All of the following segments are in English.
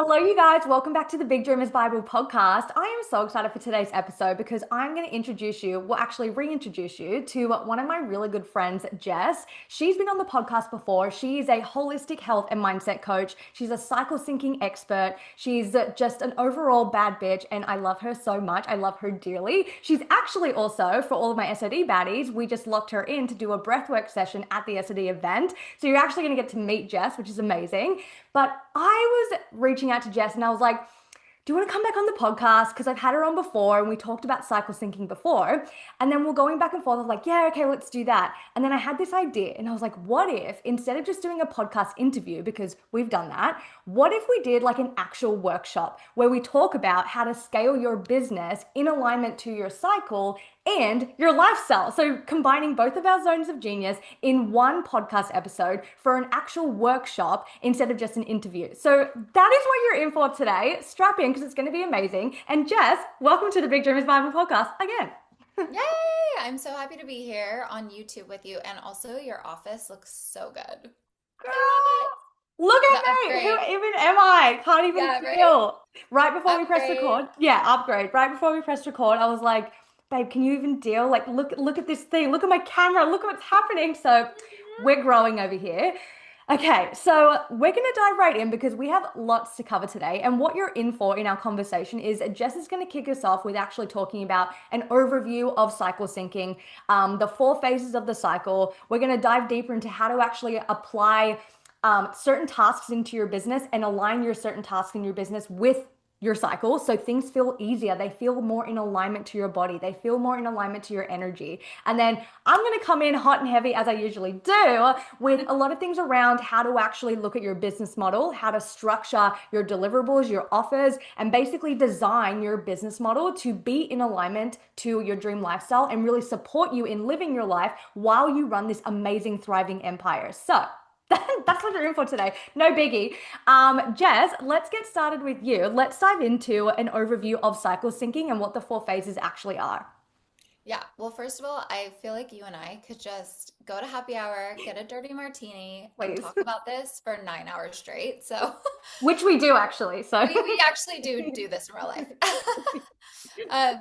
Hello, you guys. Welcome back to the Big Dreamers Bible podcast. I am so excited for today's episode because I'm going to introduce you, well, actually reintroduce you to one of my really good friends, Jess. She's been on the podcast before. She is a holistic health and mindset coach. She's a cycle syncing expert. She's just an overall bad bitch, and I love her so much. I love her dearly. She's actually also, for all of my SOD baddies, we just locked her in to do a breathwork session at the SOD event. So you're actually going to get to meet Jess, which is amazing. But I was reaching out to Jess and I was like, do you want to come back on the podcast? Because I've had her on before and we talked about cycle syncing before. And then we're going back and forth. I was like, yeah, okay, let's do that. And then I had this idea and I was like, what if instead of just doing a podcast interview, because we've done that, what if we did like an actual workshop where we talk about how to scale your business in alignment to your cycle and your lifestyle? So combining both of our zones of genius in one podcast episode for an actual workshop instead of just an interview. So that is what you're in for today. Strap in because it's going to be amazing. And Jess, welcome to the Big Dreamers Bible podcast again. Yay! I'm so happy to be here on YouTube with you. And also, your office looks so good. Girl, I love look it. at The me. Who upgrade. even am I? Can't even Yeah, right? feel. Right before we press Upgrade. record. Yeah, upgrade. Right before we press record, I was like, babe, can you even deal? Like, look at this thing. Look at my camera. Look at what's happening. So we're growing over here. Okay, so we're going to dive right in because we have lots to cover today. And what you're in for in our conversation is Jess is going to kick us off with actually talking about an overview of cycle syncing, the four phases of the cycle. We're going to dive deeper into how to actually apply certain tasks into your business and align your certain tasks in your business with your cycle so things feel easier. They feel more in alignment to your body. They feel more in alignment to your energy. And then I'm going to come in hot and heavy as I usually do with a lot of things around how to actually look at your business model, how to structure your deliverables, your offers, and basically design your business model to be in alignment to your dream lifestyle and really support you in living your life while you run this amazing, thriving empire. So, that's what you're in for today. No biggie. Jess, let's get started with you. Let's dive into an overview of cycle syncing and what the four phases actually are. Yeah. Well, first of all, I feel like you and I could just go to happy hour, get a dirty martini, and Please. talk about this for 9 hours straight. So Which we do actually. So, we actually do this in real life.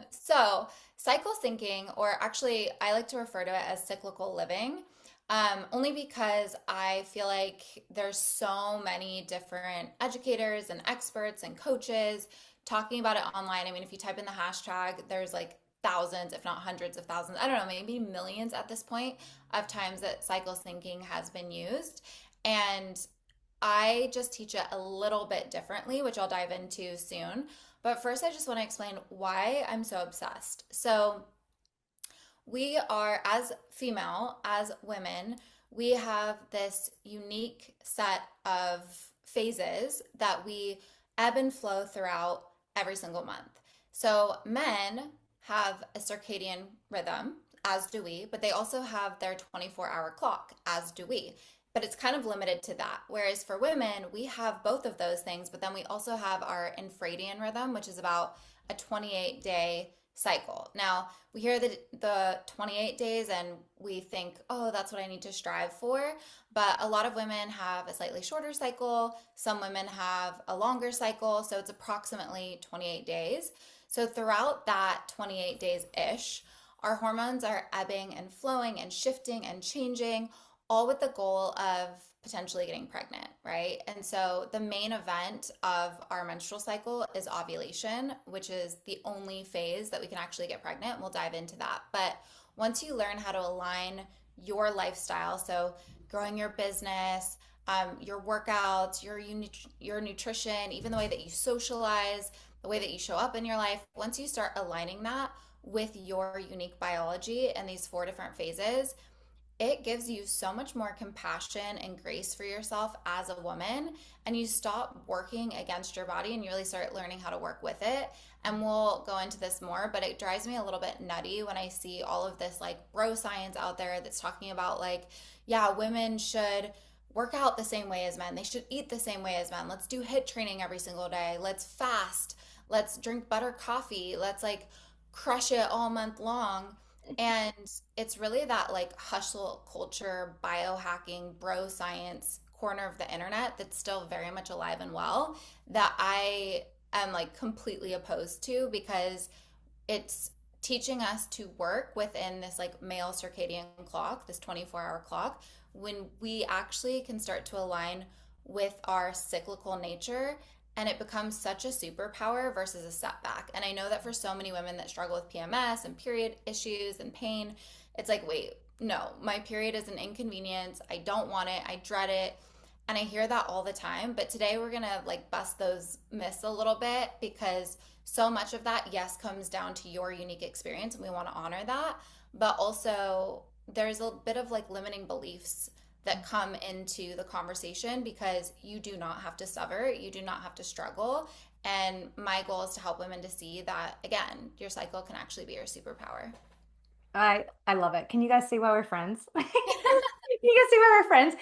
So cycle syncing, or actually, I like to refer to it as cyclical living, only because I feel like there's so many different educators and experts and coaches talking about it online. I mean, if you type in the hashtag, there's like thousands, if not hundreds of thousands, I don't know, maybe millions at this point of times that cycle syncing has been used. And I just teach it a little bit differently, which I'll dive into soon. But first, I just want to explain why I'm so obsessed. So, we are, as female, as women, we have this unique set of phases that we ebb and flow throughout every single month. So, men have a circadian rhythm, as do we, but they also have their 24-hour clock, as do we. But it's kind of limited to that. Whereas for women, we have both of those things, but then we also have our infradian rhythm, which is about a 28-day cycle. Now, we hear the 28 days and we think, oh, that's what I need to strive for. But a lot of women have a slightly shorter cycle. Some women have a longer cycle. So it's approximately 28 days. So throughout that 28 days ish, our hormones are ebbing and flowing and shifting and changing, all with the goal of potentially getting pregnant, right? And so the main event of our menstrual cycle is ovulation, which is the only phase that we can actually get pregnant. We'll dive into that. But once you learn how to align your lifestyle, so growing your business, your workouts, your nutrition, even the way that you socialize, the way that you show up in your life, once you start aligning that with your unique biology and these four different phases, it gives you so much more compassion and grace for yourself as a woman. And you stop working against your body and you really start learning how to work with it. And we'll go into this more, but it drives me a little bit nutty when I see all of this like bro science out there that's talking about like, yeah, women should work out the same way as men. They should eat the same way as men. Let's do HIIT training every single day. Let's fast. Let's drink butter coffee. Let's like crush it all month long. And it's really that like hustle culture, biohacking, bro science corner of the internet that's still very much alive and well that I am like completely opposed to, because it's teaching us to work within this like male circadian clock, this 24-hour clock, when we actually can start to align with our cyclical nature, and it becomes such a superpower versus a setback. And I know that for so many women that struggle with PMS and period issues and pain, it's like, wait, no, my period is an inconvenience. I don't want it. I dread it. And I hear that all the time. But today we're going to like bust those myths a little bit, because so much of that, yes, comes down to your unique experience, and we want to honor that. But also, there's a bit of like limiting beliefs that come into the conversation, because you do not have to suffer, you do not have to struggle. And my goal is to help women to see that, again, your cycle can actually be your superpower. I love it. Can you guys see why we're friends? Can you guys see why we're friends?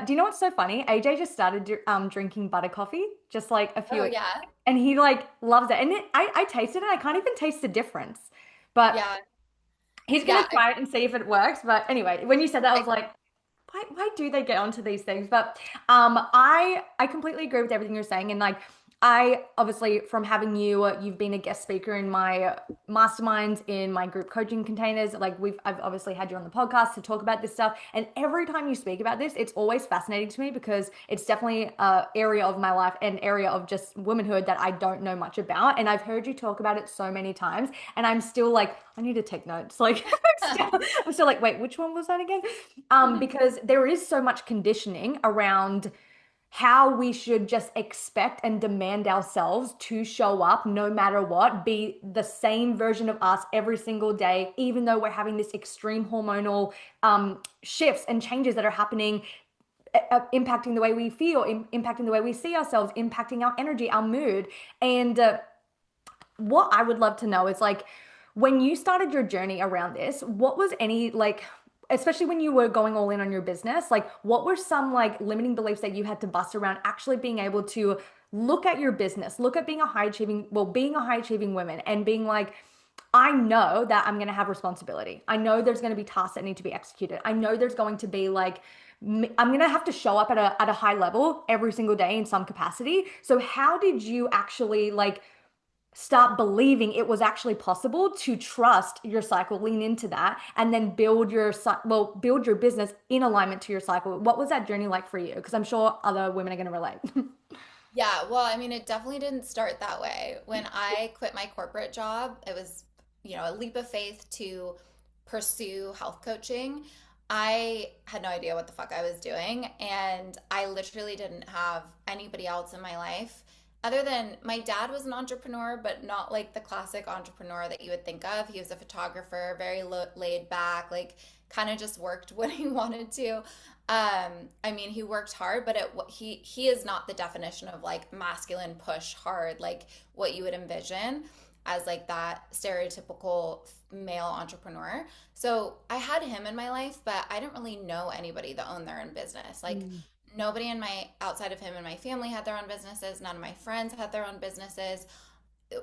Do you know what's so funny? AJ just started drinking butter coffee just like a few Oh, weeks yeah. back, and he like loves it. And I tasted it and I can't even taste the difference. But Yeah. he's gonna Yeah. try it and see if it works. But anyway, when you said that, I I, was like, why do they get onto these things? But I completely agree with everything you're saying. And like I obviously, from having you, you've been a guest speaker in my masterminds, in my group coaching containers. Like I've obviously had you on the podcast to talk about this stuff. And every time you speak about this, it's always fascinating to me, because it's definitely a area of my life, an area of just womanhood that I don't know much about. And I've heard you talk about it so many times, and I'm still like, I need to take notes. Like I'm still like, wait, which one was that again? Because there is so much conditioning around how we should just expect and demand ourselves to show up no matter what, be the same version of us every single day, even though we're having this extreme hormonal shifts and changes that are happening, impacting the way we feel, impacting the way we see ourselves, impacting our energy, our mood. And what I would love to know is like, when you started your journey around this, what was any like, especially when you were going all in on your business, like what were some like limiting beliefs that you had to bust around actually being able to look at your business, look at being a high achieving woman, and being like, I know that I'm going to have responsibility. I know there's going to be tasks that need to be executed. I know there's going to be like, I'm going to have to show up at a high level every single day in some capacity. So how did you actually like start believing it was actually possible to trust your cycle, lean into that, and then build your business in alignment to your cycle? What was that journey like for you? Because I'm sure other women are going to relate. yeah. Well, I mean, it definitely didn't start that way. When I quit my corporate job, it was, a leap of faith to pursue health coaching. I had no idea what the fuck I was doing, and I literally didn't have anybody else in my life other than my dad was an entrepreneur, but not like the classic entrepreneur that you would think of. He was a photographer, very laid back, like kind of just worked when he wanted to. I mean, he worked hard, but he is not the definition of like masculine push hard, like what you would envision as like that stereotypical male entrepreneur. So I had him in my life, but I didn't really know anybody that owned their own business. Like Mm. nobody in my outside of him and my family had their own businesses. None of my friends had their own businesses.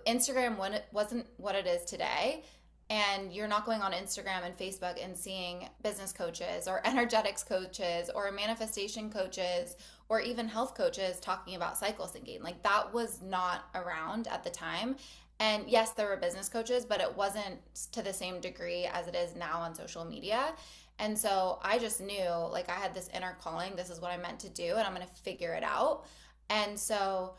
Instagram wasn't what it is today. And you're not going on Instagram and Facebook and seeing business coaches or energetics coaches or manifestation coaches or even health coaches talking about cycle syncing. Like that was not around at the time. And yes, there were business coaches, but it wasn't to the same degree as it is now on social media. And so I just knew like I had this inner calling. This is what I meant to do, and I'm going to figure it out. And so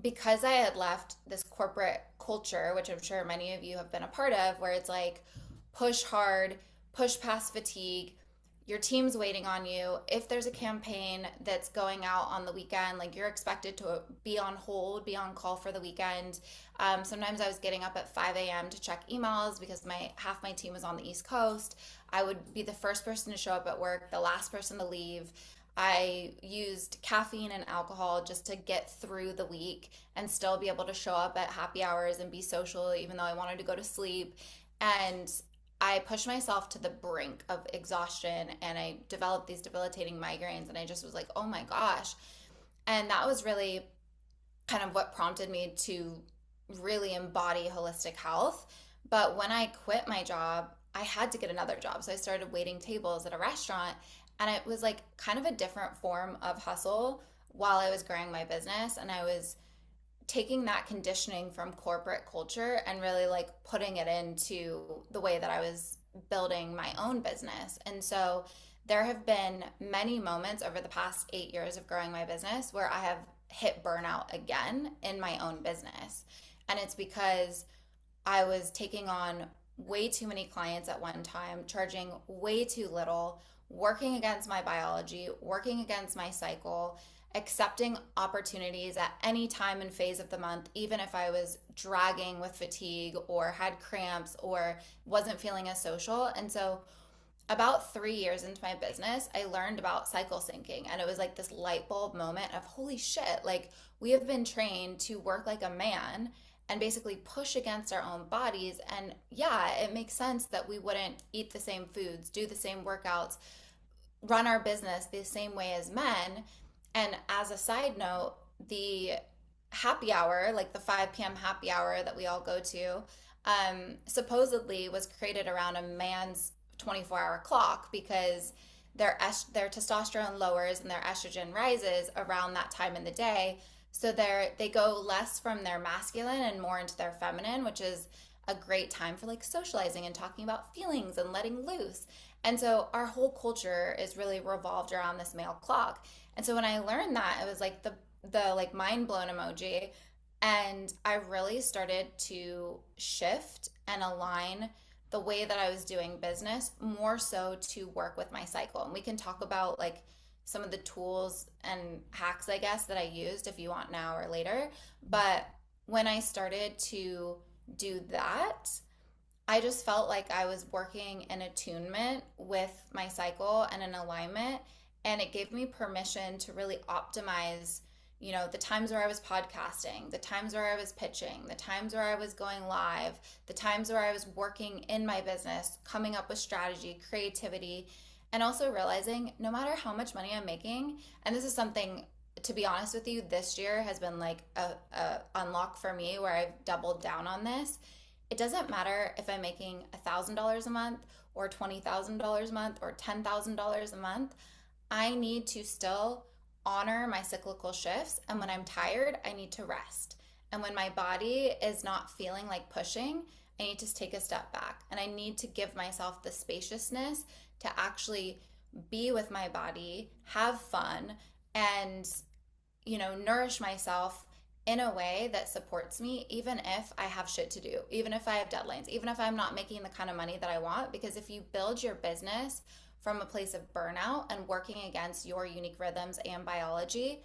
because I had left this corporate culture, which I'm sure many of you have been a part of, where it's like push hard, push past fatigue, your team's waiting on you. If there's a campaign that's going out on the weekend, like you're expected to be on hold, be on call for the weekend. Sometimes I was getting up at 5 a.m. to check emails because half my team was on the East Coast. I would be the first person to show up at work, the last person to leave. I used caffeine and alcohol just to get through the week and still be able to show up at happy hours and be social, even though I wanted to go to sleep. And I pushed myself to the brink of exhaustion, and I developed these debilitating migraines. And I just was like, oh my gosh. And that was really kind of what prompted me to really embody holistic health. But when I quit my job, I had to get another job. So I started waiting tables at a restaurant. And it was like kind of a different form of hustle while I was growing my business. And I was taking that conditioning from corporate culture and really like putting it into the way that I was building my own business. And so there have been many moments over the past 8 years of growing my business where I have hit burnout again in my own business. And it's because I was taking on way too many clients at one time, charging way too little, working against my biology, working against my cycle, accepting opportunities at any time and phase of the month, even if I was dragging with fatigue or had cramps or wasn't feeling as social. And so, about 3 years into my business, I learned about cycle syncing. And it was like this light bulb moment of holy shit, like we have been trained to work like a man and basically push against our own bodies. And yeah, it makes sense that we wouldn't eat the same foods, do the same workouts, run our business the same way as men. And as a side note, the happy hour, like the 5 p.m. happy hour that we all go to, supposedly was created around a man's 24-hour clock because their testosterone lowers and their estrogen rises around that time in the day. So they go less from their masculine and more into their feminine, which is a great time for like socializing and talking about feelings and letting loose. And so our whole culture is really revolved around this male clock. And so when I learned that, it was like the like mind blown emoji. And I really started to shift and align the way that I was doing business more so to work with my cycle. And we can talk about like some of the tools and hacks, I guess, that I used if you want now or later. But when I started to do that, I just felt like I was working in attunement with my cycle and in alignment. And it gave me permission to really optimize, the times where I was podcasting, the times where I was pitching, the times where I was going live, the times where I was working in my business, coming up with strategy, creativity, and also realizing no matter how much money I'm making, and this is something, to be honest with you, this year has been like a unlock for me where I've doubled down on this. It doesn't matter if I'm making $1,000 a month or $20,000 a month or $10,000 a month. I need to still honor my cyclical shifts. And when I'm tired, I need to rest. And when my body is not feeling like pushing, I need to take a step back. And I need to give myself the spaciousness to actually be with my body, have fun, and, nourish myself in a way that supports me, even if I have shit to do, even if I have deadlines, even if I'm not making the kind of money that I want. Because if you build your business from a place of burnout and working against your unique rhythms and biology,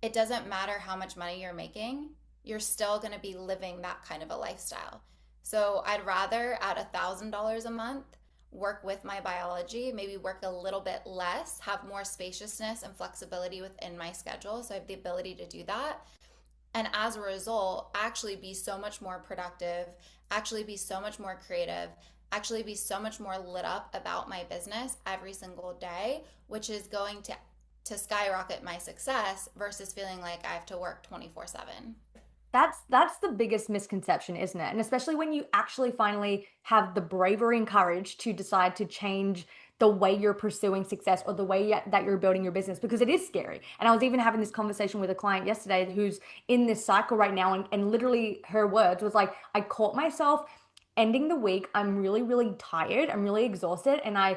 it doesn't matter how much money you're making, you're still going to be living that kind of a lifestyle. So I'd rather at $1,000 a month work with my biology, maybe work a little bit less, have more spaciousness and flexibility within my schedule. So I have the ability to do that. And as a result, actually be so much more productive, actually be so much more creative, actually be so much more lit up about my business every single day, which is going to skyrocket my success versus feeling like I have to work 24/7. That's the biggest misconception, isn't it? And especially when you actually finally have the bravery and courage to decide to change the way you're pursuing success or the way that you're building your business, because it is scary. And I was even having this conversation with a client yesterday who's in this cycle right now, and literally her words was like, I caught myself ending the week, I'm really, really tired, I'm really exhausted, and I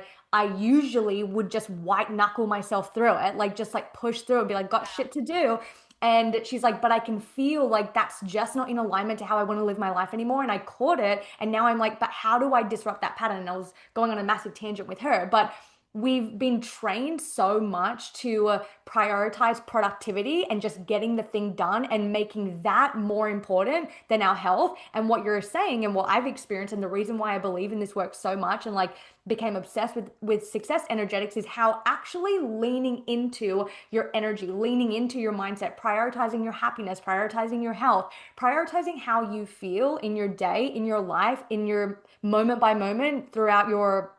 usually would just white knuckle myself through it, like just like push through and be like, got shit to do. And she's like, but I can feel like that's just not in alignment to how I want to live my life anymore. And I caught it. And now I'm like, but how do I disrupt that pattern? And I was going on a massive tangent with her. But we've been trained so much to prioritize productivity and just getting the thing done and making that more important than our health. And what you're saying and what I've experienced, and the reason why I believe in this work so much and like became obsessed with success energetics, is how actually leaning into your energy, leaning into your mindset, prioritizing your happiness, prioritizing your health, prioritizing how you feel in your day, in your life, in your moment by moment throughout your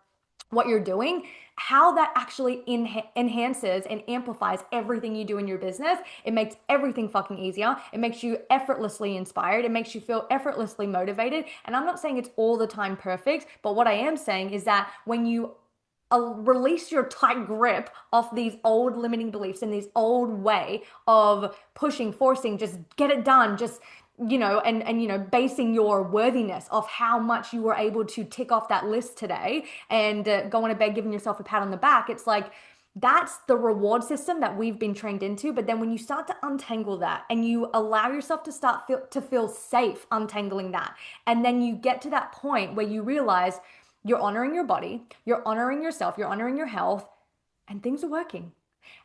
what you're doing, how that actually enhances and amplifies everything you do in your business. It makes everything fucking easier. It makes you effortlessly inspired. It makes you feel effortlessly motivated. And I'm not saying it's all the time perfect, but what I am saying is that when you release your tight grip off these old limiting beliefs and this old way of pushing, forcing, just get it done, just basing your worthiness of how much you were able to tick off that list today and going to bed giving yourself a pat on the back. It's like that's the reward system that we've been trained into. But then when you start to untangle that and you allow yourself to to feel safe untangling that, and then you get to that point where you realize you're honoring your body, you're honoring yourself, you're honoring your health, and things are working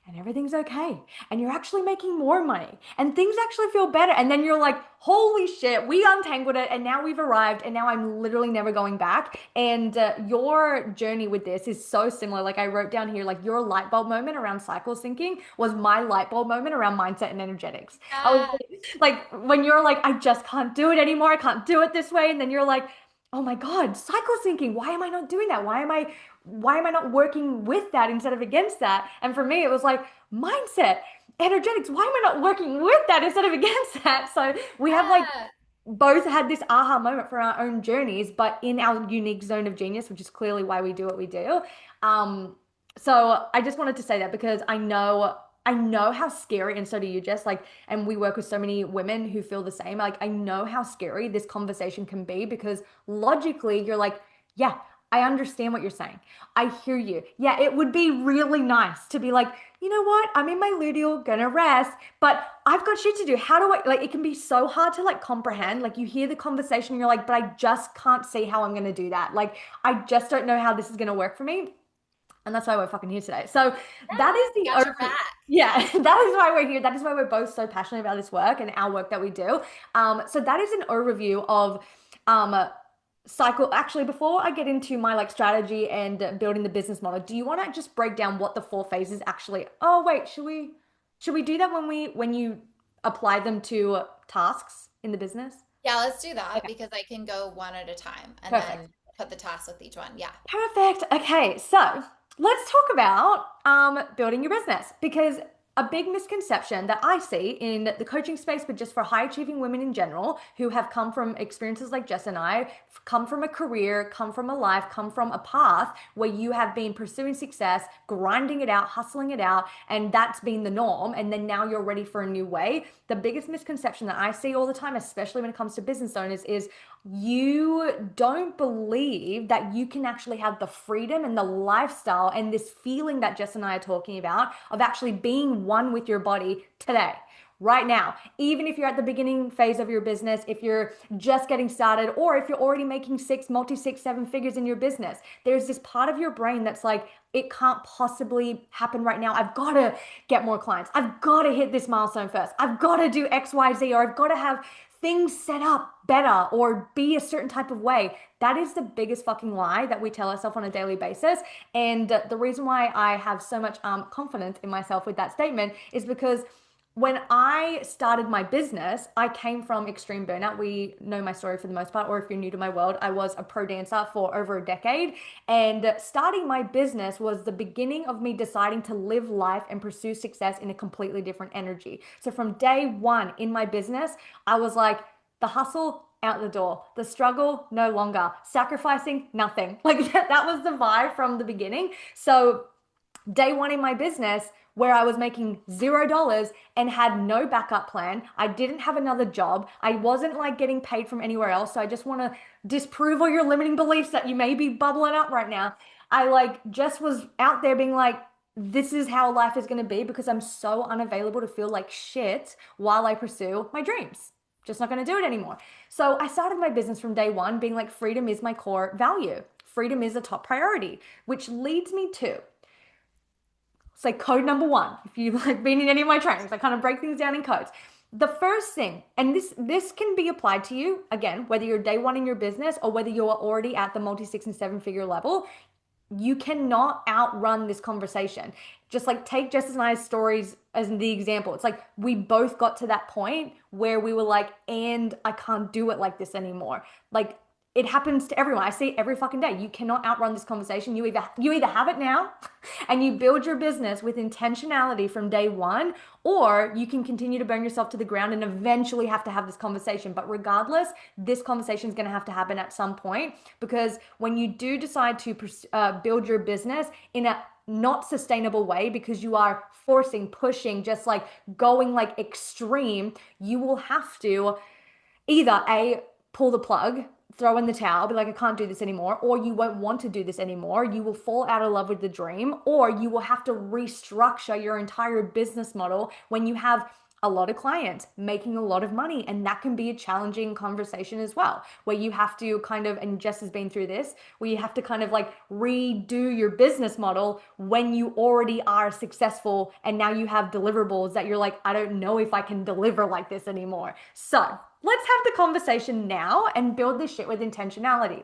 and everything's okay. And you're actually making more money and things actually feel better. And then you're like, holy shit, we untangled it and now we've arrived and now I'm literally never going back. And your journey with this is so similar. Like I wrote down here, like your light bulb moment around cycle syncing was my light bulb moment around mindset and energetics. I was Yeah. like, when you're like, I just can't do it anymore. I can't do it this way. And then you're like, oh my God, cycle syncing. Why am I not doing that? Why am I not working with that instead of against that? And for me, it was like mindset, energetics. Why am I not working with that instead of against that? So we have like Yeah. both had this aha moment for our own journeys, but in our unique zone of genius, which is clearly why we do what we do. Um, so I just wanted to say that because I know how scary, and so do you, Jess. Like, and we work with so many women who feel the same. Like, I know how scary this conversation can be because logically, you're like, yeah, I understand what you're saying. I hear you. Yeah, it would be really nice to be like, you know what? I'm in my luteal, gonna rest, but I've got shit to do. How do I, like, it can be so hard to like comprehend. Like, you hear the conversation and you're like, but I just can't see how I'm gonna do that. Like, I just don't know how this is gonna work for me. And that's why we're fucking here today. So that Yeah. is We the got your back. yeah, that is why we're here. That is why we're both so passionate about this work and our work that we do. So that is an overview of um cycle. Actually, before I get into my like strategy and building the business model, do you want to just break down what the four phases actually? Oh, wait, should we do that when you apply them to tasks in the business? Yeah, let's do that Okay, because I can go one at a time and perfect. then put the task with each one. Yeah. Perfect. Okay, so let's talk about building your business because a big misconception that I see in the coaching space, but just for high achieving women in general who have come from experiences like Jess and I, come from a career, come from a life, come from a path where you have been pursuing success, grinding it out, hustling it out, and that's been the norm. And then now you're ready for a new way. The biggest misconception that I see all the time, especially when it comes to business owners, is you don't believe that you can actually have the freedom and the lifestyle and this feeling that Jess and I are talking about of actually being one with your body today. Right now, even if you're at the beginning phase of your business, if you're just getting started, or if you're already making multi six, seven figures in your business, there's this part of your brain that's like, it can't possibly happen right now. I've got to get more clients. I've got to hit this milestone first. I've got to do X, Y, Z, or I've got to have things set up better or be a certain type of way. That is the biggest fucking lie that we tell ourselves on a daily basis. And the reason why I have so much confidence in myself with that statement is because when I started my business, I came from extreme burnout. We know my story for the most part, or if you're new to my world, I was a pro dancer for over a decade. And starting my business was the beginning of me deciding to live life and pursue success in a completely different energy. So from day one in my business, I was like, the hustle, out the door. The struggle, no longer. Sacrificing, nothing. Like that was the vibe from the beginning. So day one in my business where I was making $0 and had no backup plan. I didn't have another job. I wasn't like getting paid from anywhere else. So I just want to disprove all your limiting beliefs that you may be bubbling up right now. I like just was out there being like, this is how life is going to be because I'm so unavailable to feel like shit while I pursue my dreams. Just not going to do it anymore. So I started my business from day one being like, freedom is my core value. Freedom is a top priority, which leads me to say code number one. If you've like been in any of my trainings, I kind of break things down in codes. The first thing, and this can be applied to you again, whether you're day one in your business or whether you're already at the multi six and seven figure level, you cannot outrun this conversation. Just like take Jess and I's stories as the example. It's like we both got to that point where we were like, and I can't do it like this anymore. Like it happens to everyone. I see it every fucking day. You cannot outrun this conversation. You either have it now and you build your business with intentionality from day one, or you can continue to burn yourself to the ground and eventually have to have this conversation. But regardless, this conversation is going to have to happen at some point, because when you do decide to build your business in a not sustainable way, because you are forcing, pushing, just like going like extreme, you will have to either A, pull the plug, throw in the towel, be like, I can't do this anymore, or you won't want to do this anymore. You will fall out of love with the dream, or you will have to restructure your entire business model when you have a lot of clients making a lot of money. And that can be a challenging conversation as well, where you have to kind of, and Jess has been through this, where you have to kind of like redo your business model when you already are successful and now you have deliverables that you're like, I don't know if I can deliver like this anymore. So let's have the conversation now and build this shit with intentionality.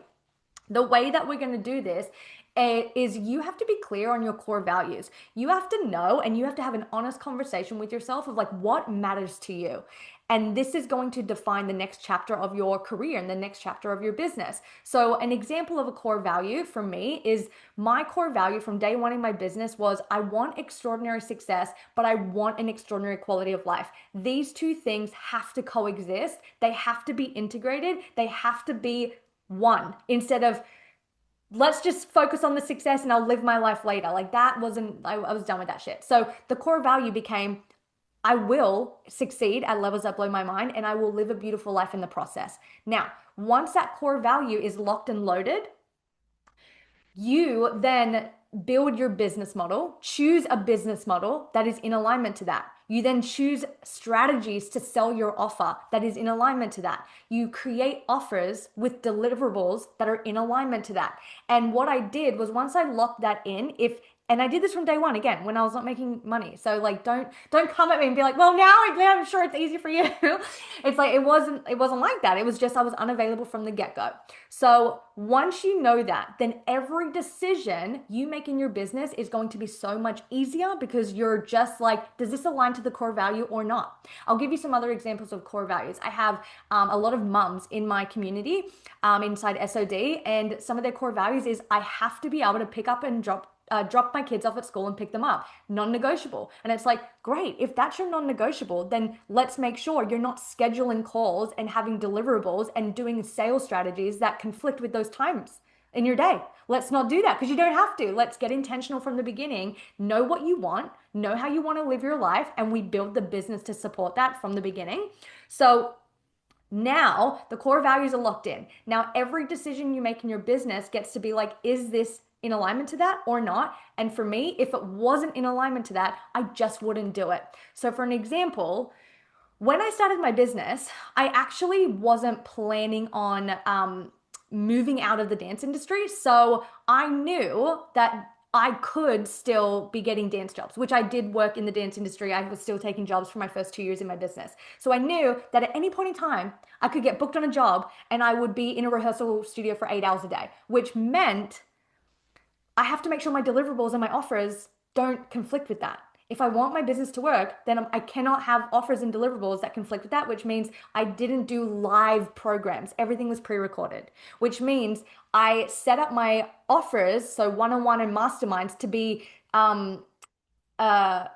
The way that we're going to do this is you have to be clear on your core values. You have to know, and you have to have an honest conversation with yourself of like what matters to you. And this is going to define the next chapter of your career and the next chapter of your business. So an example of a core value for me is my core value from day one in my business was I want extraordinary success, but I want an extraordinary quality of life. These two things have to coexist. They have to be integrated. They have to be one, instead of let's just focus on the success and I'll live my life later. Like that wasn't, I was done with that shit. So the core value became I will succeed at levels that blow my mind and I will live a beautiful life in the process. Now, once that core value is locked and loaded, you then build your business model, choose a business model that is in alignment to that. You then choose strategies to sell your offer that is in alignment to that. You create offers with deliverables that are in alignment to that. And what I did was once I locked that in, and I did this from day one again when I was not making money. So like don't come at me and be like, well, now I'm sure it's easy for you. It's like it wasn't like that. It was just I was unavailable from the get-go. So once you know that, then every decision you make in your business is going to be so much easier because you're just like, does this align to the core value or not? I'll give you some other examples of core values. I have a lot of mums in my community inside SOD, and some of their core values is I have to be able to pick up and drop my kids off at school and pick them up. Non-negotiable. And it's like, great, if that's your non-negotiable, then let's make sure you're not scheduling calls and having deliverables and doing sales strategies that conflict with those times in your day. Let's not do that because you don't have to. Let's get intentional from the beginning, know what you want, know how you want to live your life, and we build the business to support that from the beginning. So now the core values are locked in. Now every decision you make in your business gets to be like, is this in alignment to that or not? And for me, if it wasn't in alignment to that, I just wouldn't do it. So for an example, when I started my business, I actually wasn't planning on moving out of the dance industry. So I knew that I could still be getting dance jobs, which I did work in the dance industry. I was still taking jobs for my first 2 years in my business. So I knew that at any point in time, I could get booked on a job and I would be in a rehearsal studio for 8 hours a day, which meant I have to make sure my deliverables and my offers don't conflict with that. If I want my business to work, then I cannot have offers and deliverables that conflict with that, which means I didn't do live programs. Everything was pre-recorded, which means I set up my offers, so one-on-one and masterminds, to be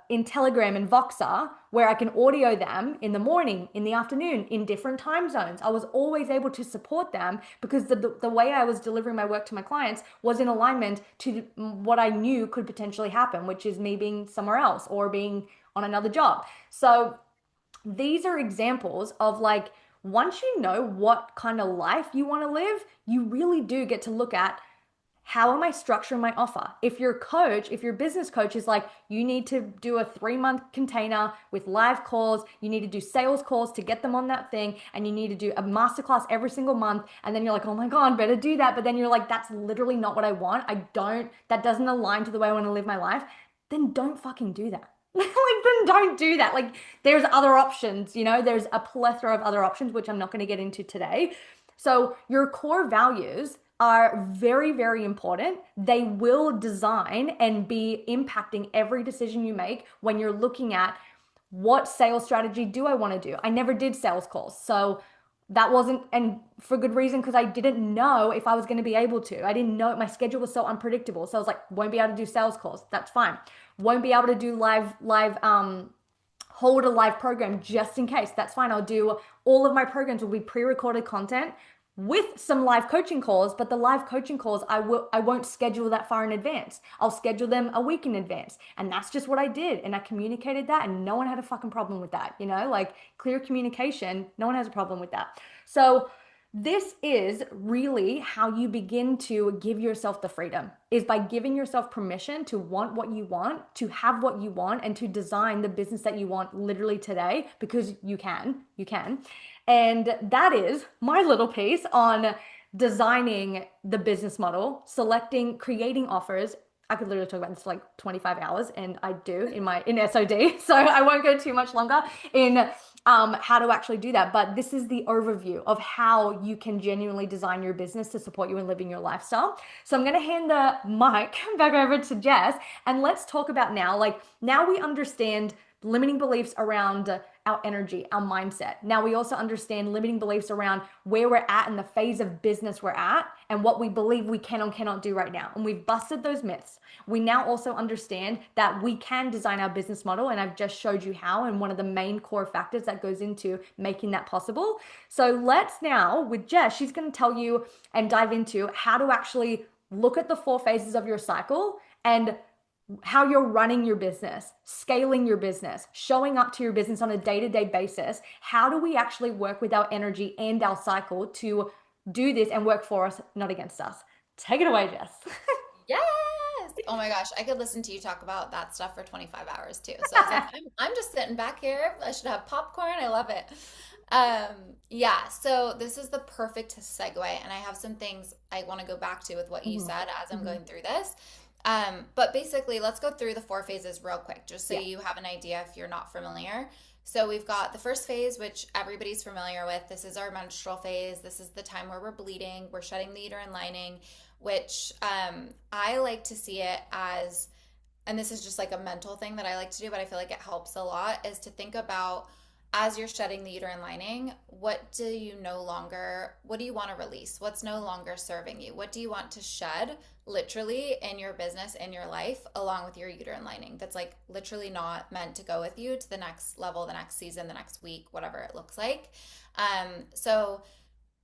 in Telegram and Voxer, where I can audio them in the morning, in the afternoon, in different time zones. I was always able to support them because the way I was delivering my work to my clients was in alignment to what I knew could potentially happen, which is me being somewhere else or being on another job. So these are examples of like, once you know what kind of life you want to live, you really do get to look at, how am I structuring my offer? If your business coach is like, you need to do a 3-month container with live calls, you need to do sales calls to get them on that thing, and you need to do a masterclass every single month, and then you're like, oh my God, better do that. But then you're like, that's literally not what I want. That doesn't align to the way I want to live my life. Then don't fucking do that. Like, then don't do that. Like, there's other options, there's a plethora of other options, which I'm not going to get into today. So your core values are very, very important. They will design and be impacting every decision you make when you're looking at what sales strategy do I want to do? I never did sales calls. So that wasn't, and for good reason, because I didn't know if I was going to be able to. I didn't know, my schedule was so unpredictable. So I was like, won't be able to do sales calls. That's fine. Won't be able to do hold a live program just in case. That's fine. I'll do all of my programs will be pre-recorded content with some live coaching calls, but the live coaching calls I won't schedule that far in advance. I'll schedule them a week in advance. And that's just what I did. And I communicated that and no one had a fucking problem with that. Like clear communication, no one has a problem with that. So this is really how you begin to give yourself the freedom, is by giving yourself permission to want what you want, to have what you want, and to design the business that you want literally today, because you can. And that is my little piece on designing the business model, selecting, creating offers. I could literally talk about this for like 25 hours, and I do in SOD. So I won't go too much longer in how to actually do that. But this is the overview of how you can genuinely design your business to support you in living your lifestyle. So I'm going to hand the mic back over to Jess, and let's talk about now we understand limiting beliefs around our energy, our mindset. Now we also understand limiting beliefs around where we're at in the phase of business we're at and what we believe we can or cannot do right now. And we've busted those myths. We now also understand that we can design our business model, and I've just showed you how, and one of the main core factors that goes into making that possible. So let's now, with Jess, she's going to tell you and dive into how to actually look at the 4 phases of your cycle and how you're running your business, scaling your business, showing up to your business on a day-to-day basis. How do we actually work with our energy and our cycle to do this and work for us, not against us? Take it away, Jess. Yes. Oh my gosh, I could listen to you talk about that stuff for 25 hours too. So I was like, I'm just sitting back here. I should have popcorn. I love it. Yeah, so this is the perfect segue, and I have some things I want to go back to with what you Mhm. said as I'm Mhm. going through this. But basically, let's go through the 4 phases real quick, just so Yeah. you have an idea if you're not familiar. So we've got the first phase, which everybody's familiar with. This is our menstrual phase. This is the time where we're bleeding, we're shedding the uterine lining, which I like to see it as, and this is just like a mental thing that I like to do, but I feel like it helps a lot, is to think about as you're shedding the uterine lining, what do you no longer, what do you want to release? What's no longer serving you? What do you want to shed literally in your business, in your life, along with your uterine lining that's like literally not meant to go with you to the next level, the next season, the next week, whatever it looks like. So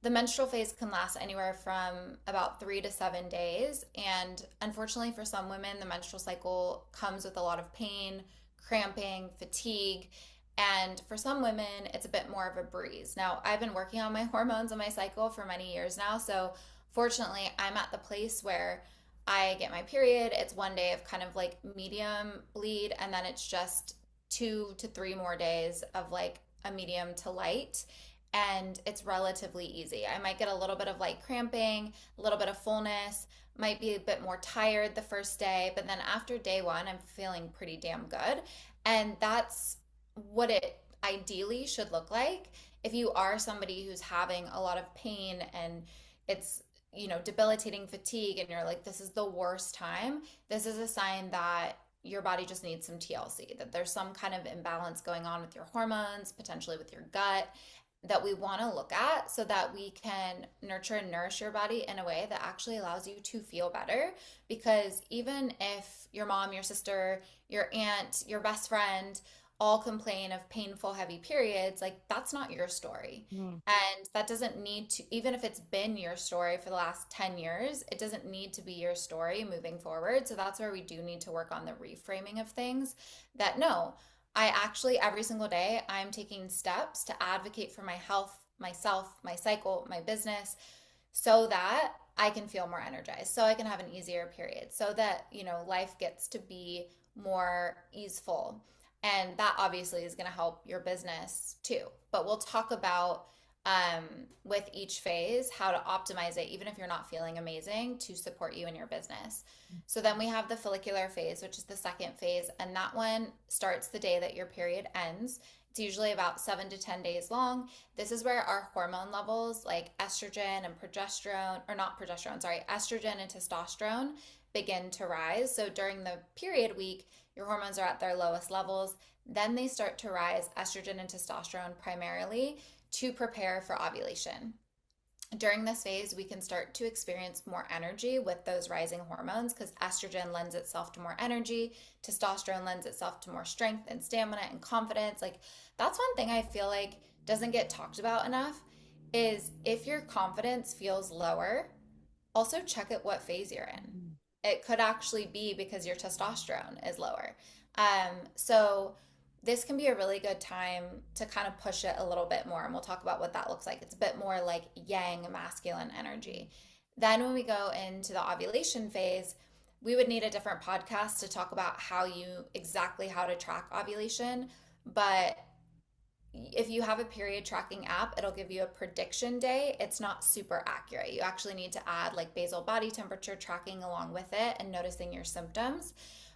the menstrual phase can last anywhere from about 3 to 7 days. And unfortunately, for some women, the menstrual cycle comes with a lot of pain, cramping, fatigue. And for some women, it's a bit more of a breeze. Now, I've been working on my hormones and my cycle for many years now. So, fortunately, I'm at the place where I get my period. It's one day of kind of like medium bleed, and then it's just 2 to 3 more days of like a medium to light, and it's relatively easy. I might get a little bit of light cramping, a little bit of fullness, might be a bit more tired the first day, but then after day 1, I'm feeling pretty damn good. And that's what it ideally should look like. If you are somebody who's having a lot of pain and it's, debilitating fatigue, and you're like, this is the worst time, this is a sign that your body just needs some TLC, that there's some kind of imbalance going on with your hormones, potentially with your gut, that we want to look at so that we can nurture and nourish your body in a way that actually allows you to feel better. Because even if your mom, your sister, your aunt, your best friend all complain of painful, heavy periods, like that's not your story. Mm. And that doesn't need to, even if it's been your story for the last 10 years, it doesn't need to be your story moving forward. So that's where we do need to work on the reframing of things, that no, I actually, every single day, I'm taking steps to advocate for my health, myself, my cycle, my business, so that I can feel more energized, so I can have an easier period, so that, life gets to be more easeful. And that obviously is going to help your business too. But we'll talk about with each phase how to optimize it, even if you're not feeling amazing, to support you in your business. So then we have the follicular phase, which is the second phase, and that one starts the day that your period ends. It's usually about 7 to 10 days long. This is where our hormone levels, like estrogen and progesterone, or not progesterone, sorry, estrogen and testosterone, begin to rise. So during the period week, your hormones are at their lowest levels. Then they start to rise estrogen and testosterone primarily to prepare for ovulation. During this phase, we can start to experience more energy with those rising hormones because estrogen lends itself to more energy, testosterone lends itself to more strength and stamina and confidence. Like, that's one thing I feel like doesn't get talked about enough is if your confidence feels lower, also check at what phase you're in. It could actually be because your testosterone is lower. So this can be a really good time to kind of push it a little bit more. And we'll talk about what that looks like. It's a bit more like yang masculine energy. Then when we go into the ovulation phase, we would need a different podcast to talk about exactly how to track ovulation. But if you have a period tracking app, it'll give you a prediction day. It's not super accurate. You actually need to add like basal body temperature tracking along with it and noticing your symptoms.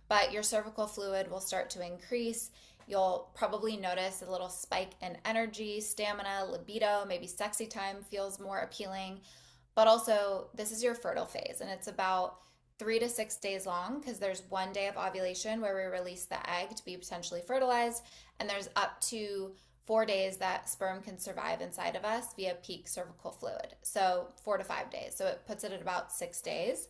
But your cervical fluid will start to increase. You'll probably notice a little spike in energy, stamina, libido, maybe sexy time feels more appealing. But also, this is your fertile phase, and it's about 3 to 6 days long because there's one day of ovulation where we release the egg to be potentially fertilized, and there's up to 4 days that sperm can survive inside of us via peak cervical fluid. So 4 to 5 days. So it puts it at about 6 days.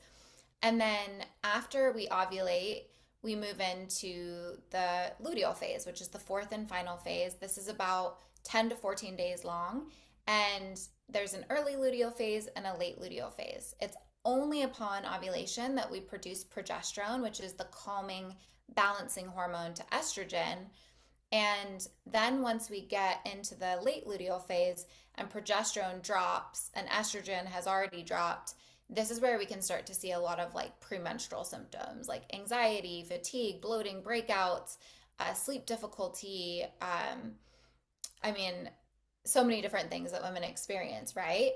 And then after we ovulate, we move into the luteal phase, which is the fourth and final phase. This is about 10 to 14 days long. And there's an early luteal phase and a late luteal phase. It's only upon ovulation that we produce progesterone, which is the calming, balancing hormone to estrogen. And then once we get into the late luteal phase and progesterone drops and estrogen has already dropped, this is where we can start to see a lot of like premenstrual symptoms like anxiety, fatigue, bloating, breakouts, sleep difficulty. I mean, so many different things that women experience, right?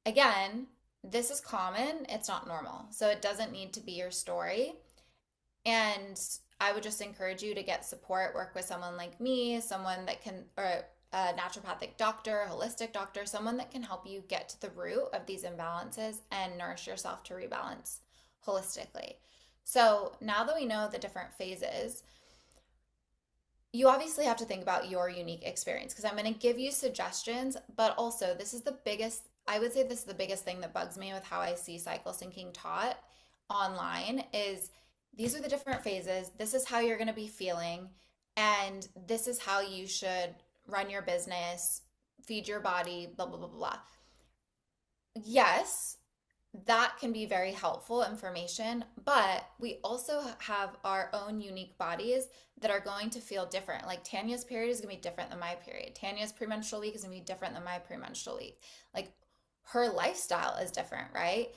Again, this is common, it's not normal. So it doesn't need to be your story. And I would just encourage you to get support, work with someone like me, someone that can, or a naturopathic doctor, a holistic doctor, someone that can help you get to the root of these imbalances and nourish yourself to rebalance holistically. So now that we know the different phases, you obviously have to think about your unique experience because I'm going to give you suggestions, but also I would say this is the biggest thing that bugs me with how I see cycle syncing taught online is these are the different phases. This is how you're going to be feeling. And this is how you should run your business, feed your body, blah, blah, blah, blah. Yes, that can be very helpful information, but we also have our own unique bodies that are going to feel different. Like Tanya's period is going to be different than my period. Tanya's premenstrual week is going to be different than my premenstrual week. Like her lifestyle is different, right?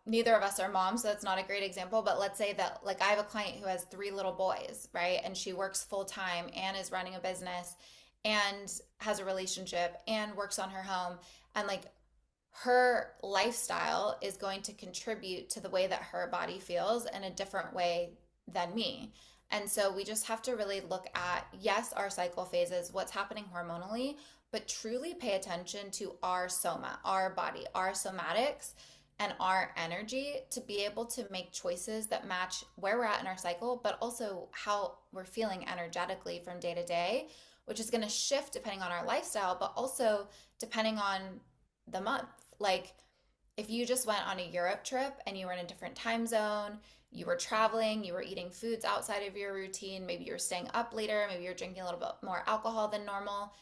Neither of us are moms, so that's not a great example, but let's say that like I have a client who has 3 little boys, right? And she works full time and is running a business and has a relationship and works on her home. And like her lifestyle is going to contribute to the way that her body feels in a different way than me. And so we just have to really look at, yes, our cycle phases, what's happening hormonally, but truly pay attention to our soma, our body, our somatics, and our energy to be able to make choices that match where we're at in our cycle, but also how we're feeling energetically from day to day, which is going to shift depending on our lifestyle, but also depending on the month. Like if you just went on a Europe trip and you were in a different time zone, you were traveling, you were eating foods outside of your routine, maybe you're staying up later, maybe you're drinking a little bit more alcohol than normal,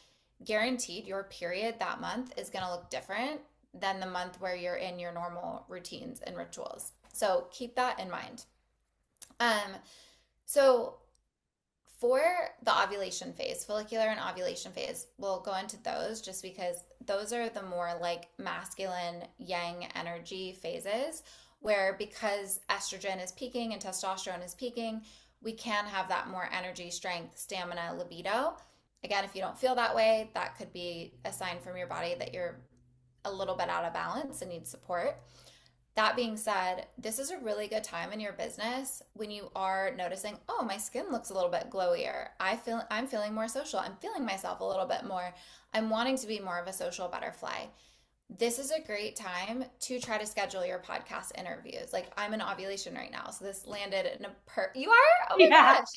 guaranteed your period that month is going to look different than the month where you're in your normal routines and rituals. So keep that in mind. So for the ovulation phase, follicular and ovulation phase, we'll go into those just because those are the more like masculine yang energy phases where because estrogen is peaking and testosterone is peaking, we can have that more energy, strength, stamina, libido. Again, if you don't feel that way, that could be a sign from your body that you're a little bit out of balance and need support. That being said, this is a really good time in your business when you are noticing, oh, my skin looks a little bit glowier. I'm feeling more social. I'm feeling myself a little bit more. I'm wanting to be more of a social butterfly. this is a great time to try to schedule your podcast interviews. Like I'm in ovulation right now, so this landed in a you are? Oh my Yeah. gosh.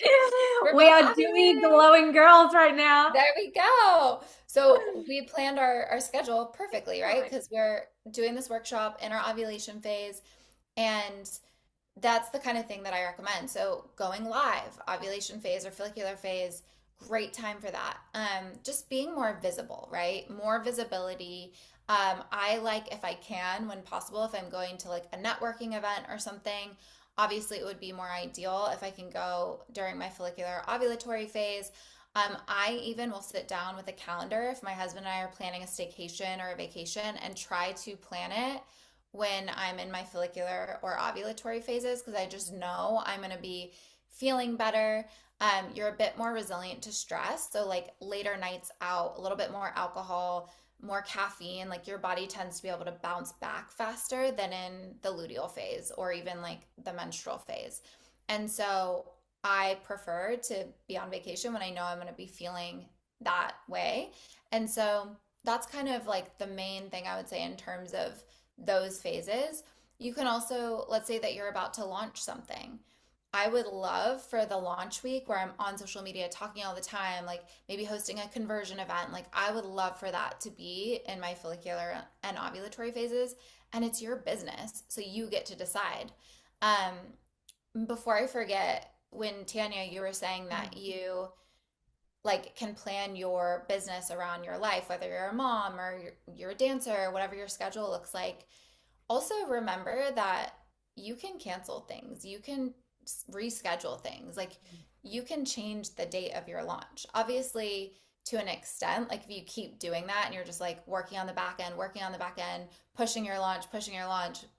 We're We both are dewy, ovulating. glowing girls right now. There we go. So we planned our schedule perfectly, right? Right. Because we're doing this workshop in our ovulation phase, and that's the kind of thing that I recommend. So going live, ovulation phase or follicular phase, great time for that. Just being more visible, right? More visibility. I like if I can, when possible, if I'm going to like a networking event or something, obviously it would be more ideal if I can go during my follicular ovulatory phase. I even will sit down with a calendar if my husband and I are planning a staycation or a vacation and try to plan it when I'm in my follicular or ovulatory phases because I just know I'm going to be feeling better. You're a bit more resilient to stress. So, like later nights out, a little bit more alcohol, more caffeine, like your body tends to be able to bounce back faster than in the luteal phase or even like the menstrual phase. And so, I prefer to be on vacation when I know I'm going to be feeling that way. And so, that's kind of like the main thing I would say in terms of those phases. You can also, let's say that you're about to launch something. I would love for the launch week where I'm on social media talking all the time, like maybe hosting a conversion event. Like, I would love for that to be in my follicular and ovulatory phases. And it's your business. So you get to decide. Before I forget, when Tanya, you were saying that you like can plan your business around your life, whether you're a mom or you're a dancer, whatever your schedule looks like. Also, remember that you can cancel things, you can reschedule things, like you can change the date of your launch. Obviously, to an extent, like if you keep doing that and you're just like working on the back end, pushing your launch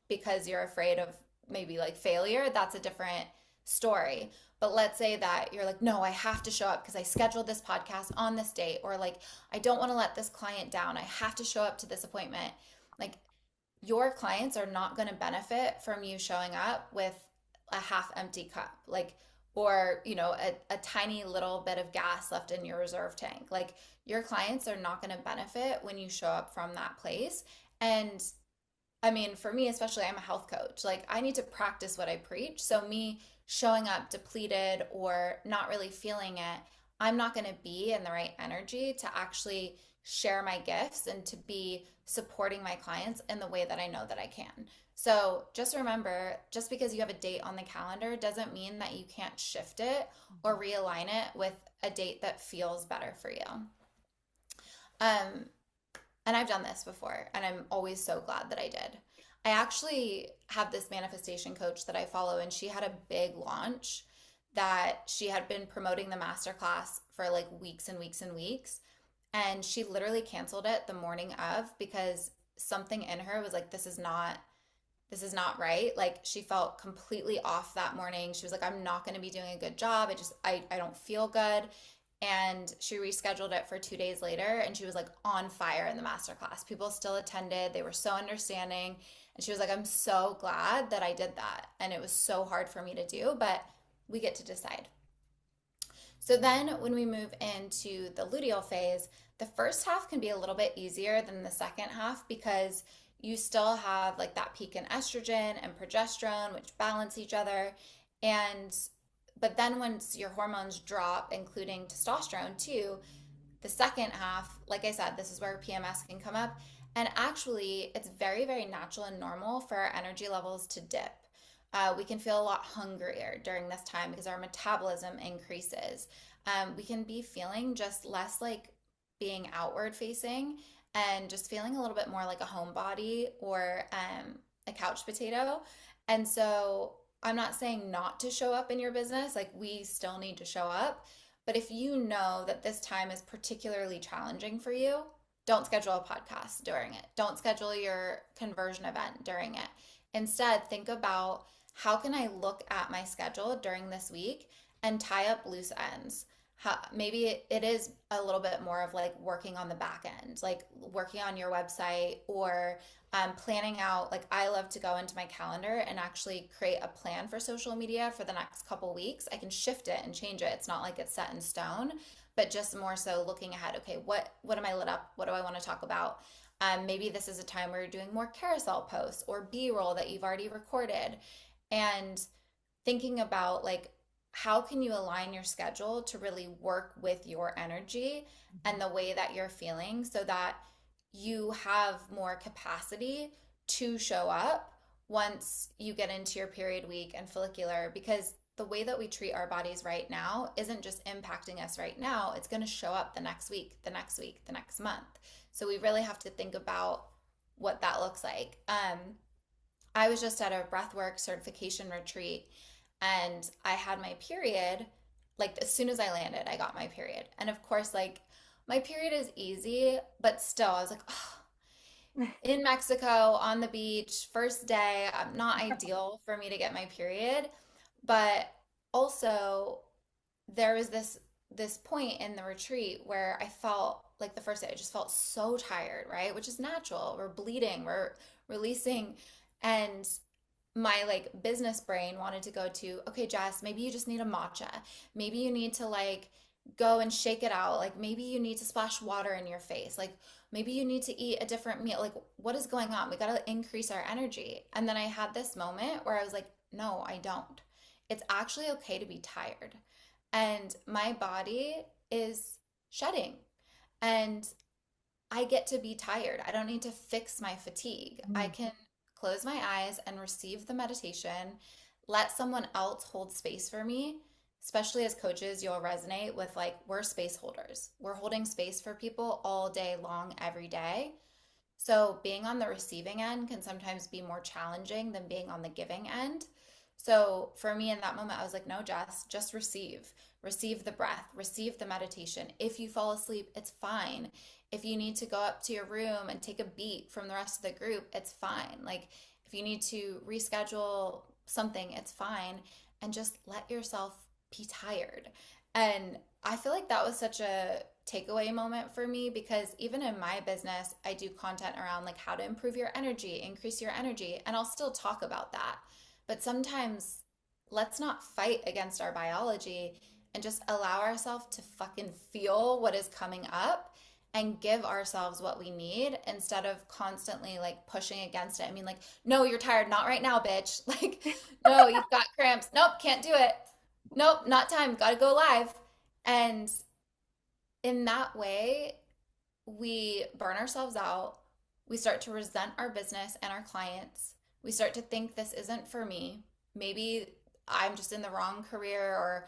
because you're afraid of maybe like failure, that's a different story. But let's say that you're like, no, I have to show up because I scheduled this podcast on this date, or like, I don't want to let this client down. I have to show up to this appointment. Like, your clients are not going to benefit from you showing up with a half empty cup, like, or, a tiny little bit of gas left in your reserve tank. Like, your clients are not going to benefit when you show up from that place. And I mean, for me, especially, I'm a health coach. Like, I need to practice what I preach. So, me showing up depleted or not really feeling it, I'm not going to be in the right energy to actually share my gifts and to be supporting my clients in the way that I know that I can. So, just remember, just because you have a date on the calendar doesn't mean that you can't shift it or realign it with a date that feels better for you. Um, and I've done this before, and I'm always so glad that I did. I actually have this manifestation coach that I follow, and she had a big launch that she had been promoting the masterclass for like weeks and weeks and weeks. And she literally canceled it the morning of because something in her was like, this is not right. Like, she felt completely off that morning. She was like, I'm not going to be doing a good job. I don't feel good. And she rescheduled it for 2 days later, and she was like on fire in the masterclass. People still attended. They were so understanding. And she was like, I'm so glad that I did that. And it was so hard for me to do, but we get to decide. So then when we move into the luteal phase, the first half can be a little bit easier than the second half because you still have like that peak in estrogen and progesterone, which balance each other. And but then once your hormones drop, including testosterone too, the second half, like I said, this is where PMS can come up. And actually, it's very, very natural and normal for our energy levels to dip. We can feel a lot hungrier during this time because our metabolism increases. We can be feeling just less like being outward facing and just feeling a little bit more like a homebody or a couch potato. And so I'm not saying not to show up in your business, like we still need to show up. But if you know that this time is particularly challenging for you, don't schedule a podcast during it. Don't schedule your conversion event during it. Instead, think about how can I look at my schedule during this week and tie up loose ends. Maybe it is a little bit more of like working on the back end, like working on your website or planning out. Like, I love to go into my calendar and actually create a plan for social media for the next couple weeks. I can shift it and change it. It's not like it's set in stone, but just more so looking ahead. Okay, what am I lit up? What do I want to talk about? Maybe this is a time where you're doing more carousel posts or B-roll that you've already recorded. And thinking about like how can you align your schedule to really work with your energy and the way that you're feeling so that you have more capacity to show up once you get into your period week and follicular, because the way that we treat our bodies right now isn't just impacting us right now, it's going to show up the next week, the next week, the next month. So we really have to think about what that looks like. I was just at a breathwork certification retreat and I had my period. Like as soon as I landed, I got my period. And of course, like my period is easy, but still, I was like, oh, in Mexico on the beach, first day, not ideal for me to get my period. But also, there was this point in the retreat where I felt like the first day I just felt so tired, right? Which is natural. We're bleeding, we're releasing, and my like business brain wanted to go to, okay, Jess, maybe you just need a matcha. Maybe you need to like go and shake it out. Like maybe you need to splash water in your face. Like maybe you need to eat a different meal. Like what is going on? We got to increase our energy. And then I had this moment where I was like, no, I don't. It's actually okay to be tired. And my body is shedding. And I get to be tired. I don't need to fix my fatigue. I Mm. can close my eyes and receive the meditation, let someone else hold space for me. Especially as coaches, you'll resonate with like, we're space holders. We're holding space for people all day long, every day. So being on the receiving end can sometimes be more challenging than being on the giving end. So for me in that moment, I was like, no, Jess, just receive. Receive the breath, receive the meditation. If you fall asleep, it's fine. If you need to go up to your room and take a beat from the rest of the group, it's fine. Like if you need to reschedule something, it's fine. And just let yourself be tired. And I feel like that was such a takeaway moment for me because even in my business, I do content around like how to improve your energy, increase your energy, and I'll still talk about that. But sometimes let's not fight against our biology and just allow ourselves to fucking feel what is coming up and give ourselves what we need instead of constantly like pushing against it. I mean, like, no, you're tired. Not right now, bitch. Like, no, you've got cramps. Nope, can't do it. Nope, not time. Got to go live. And in that way, we burn ourselves out. We start to resent our business and our clients. We start to think this isn't for me. Maybe I'm just in the wrong career or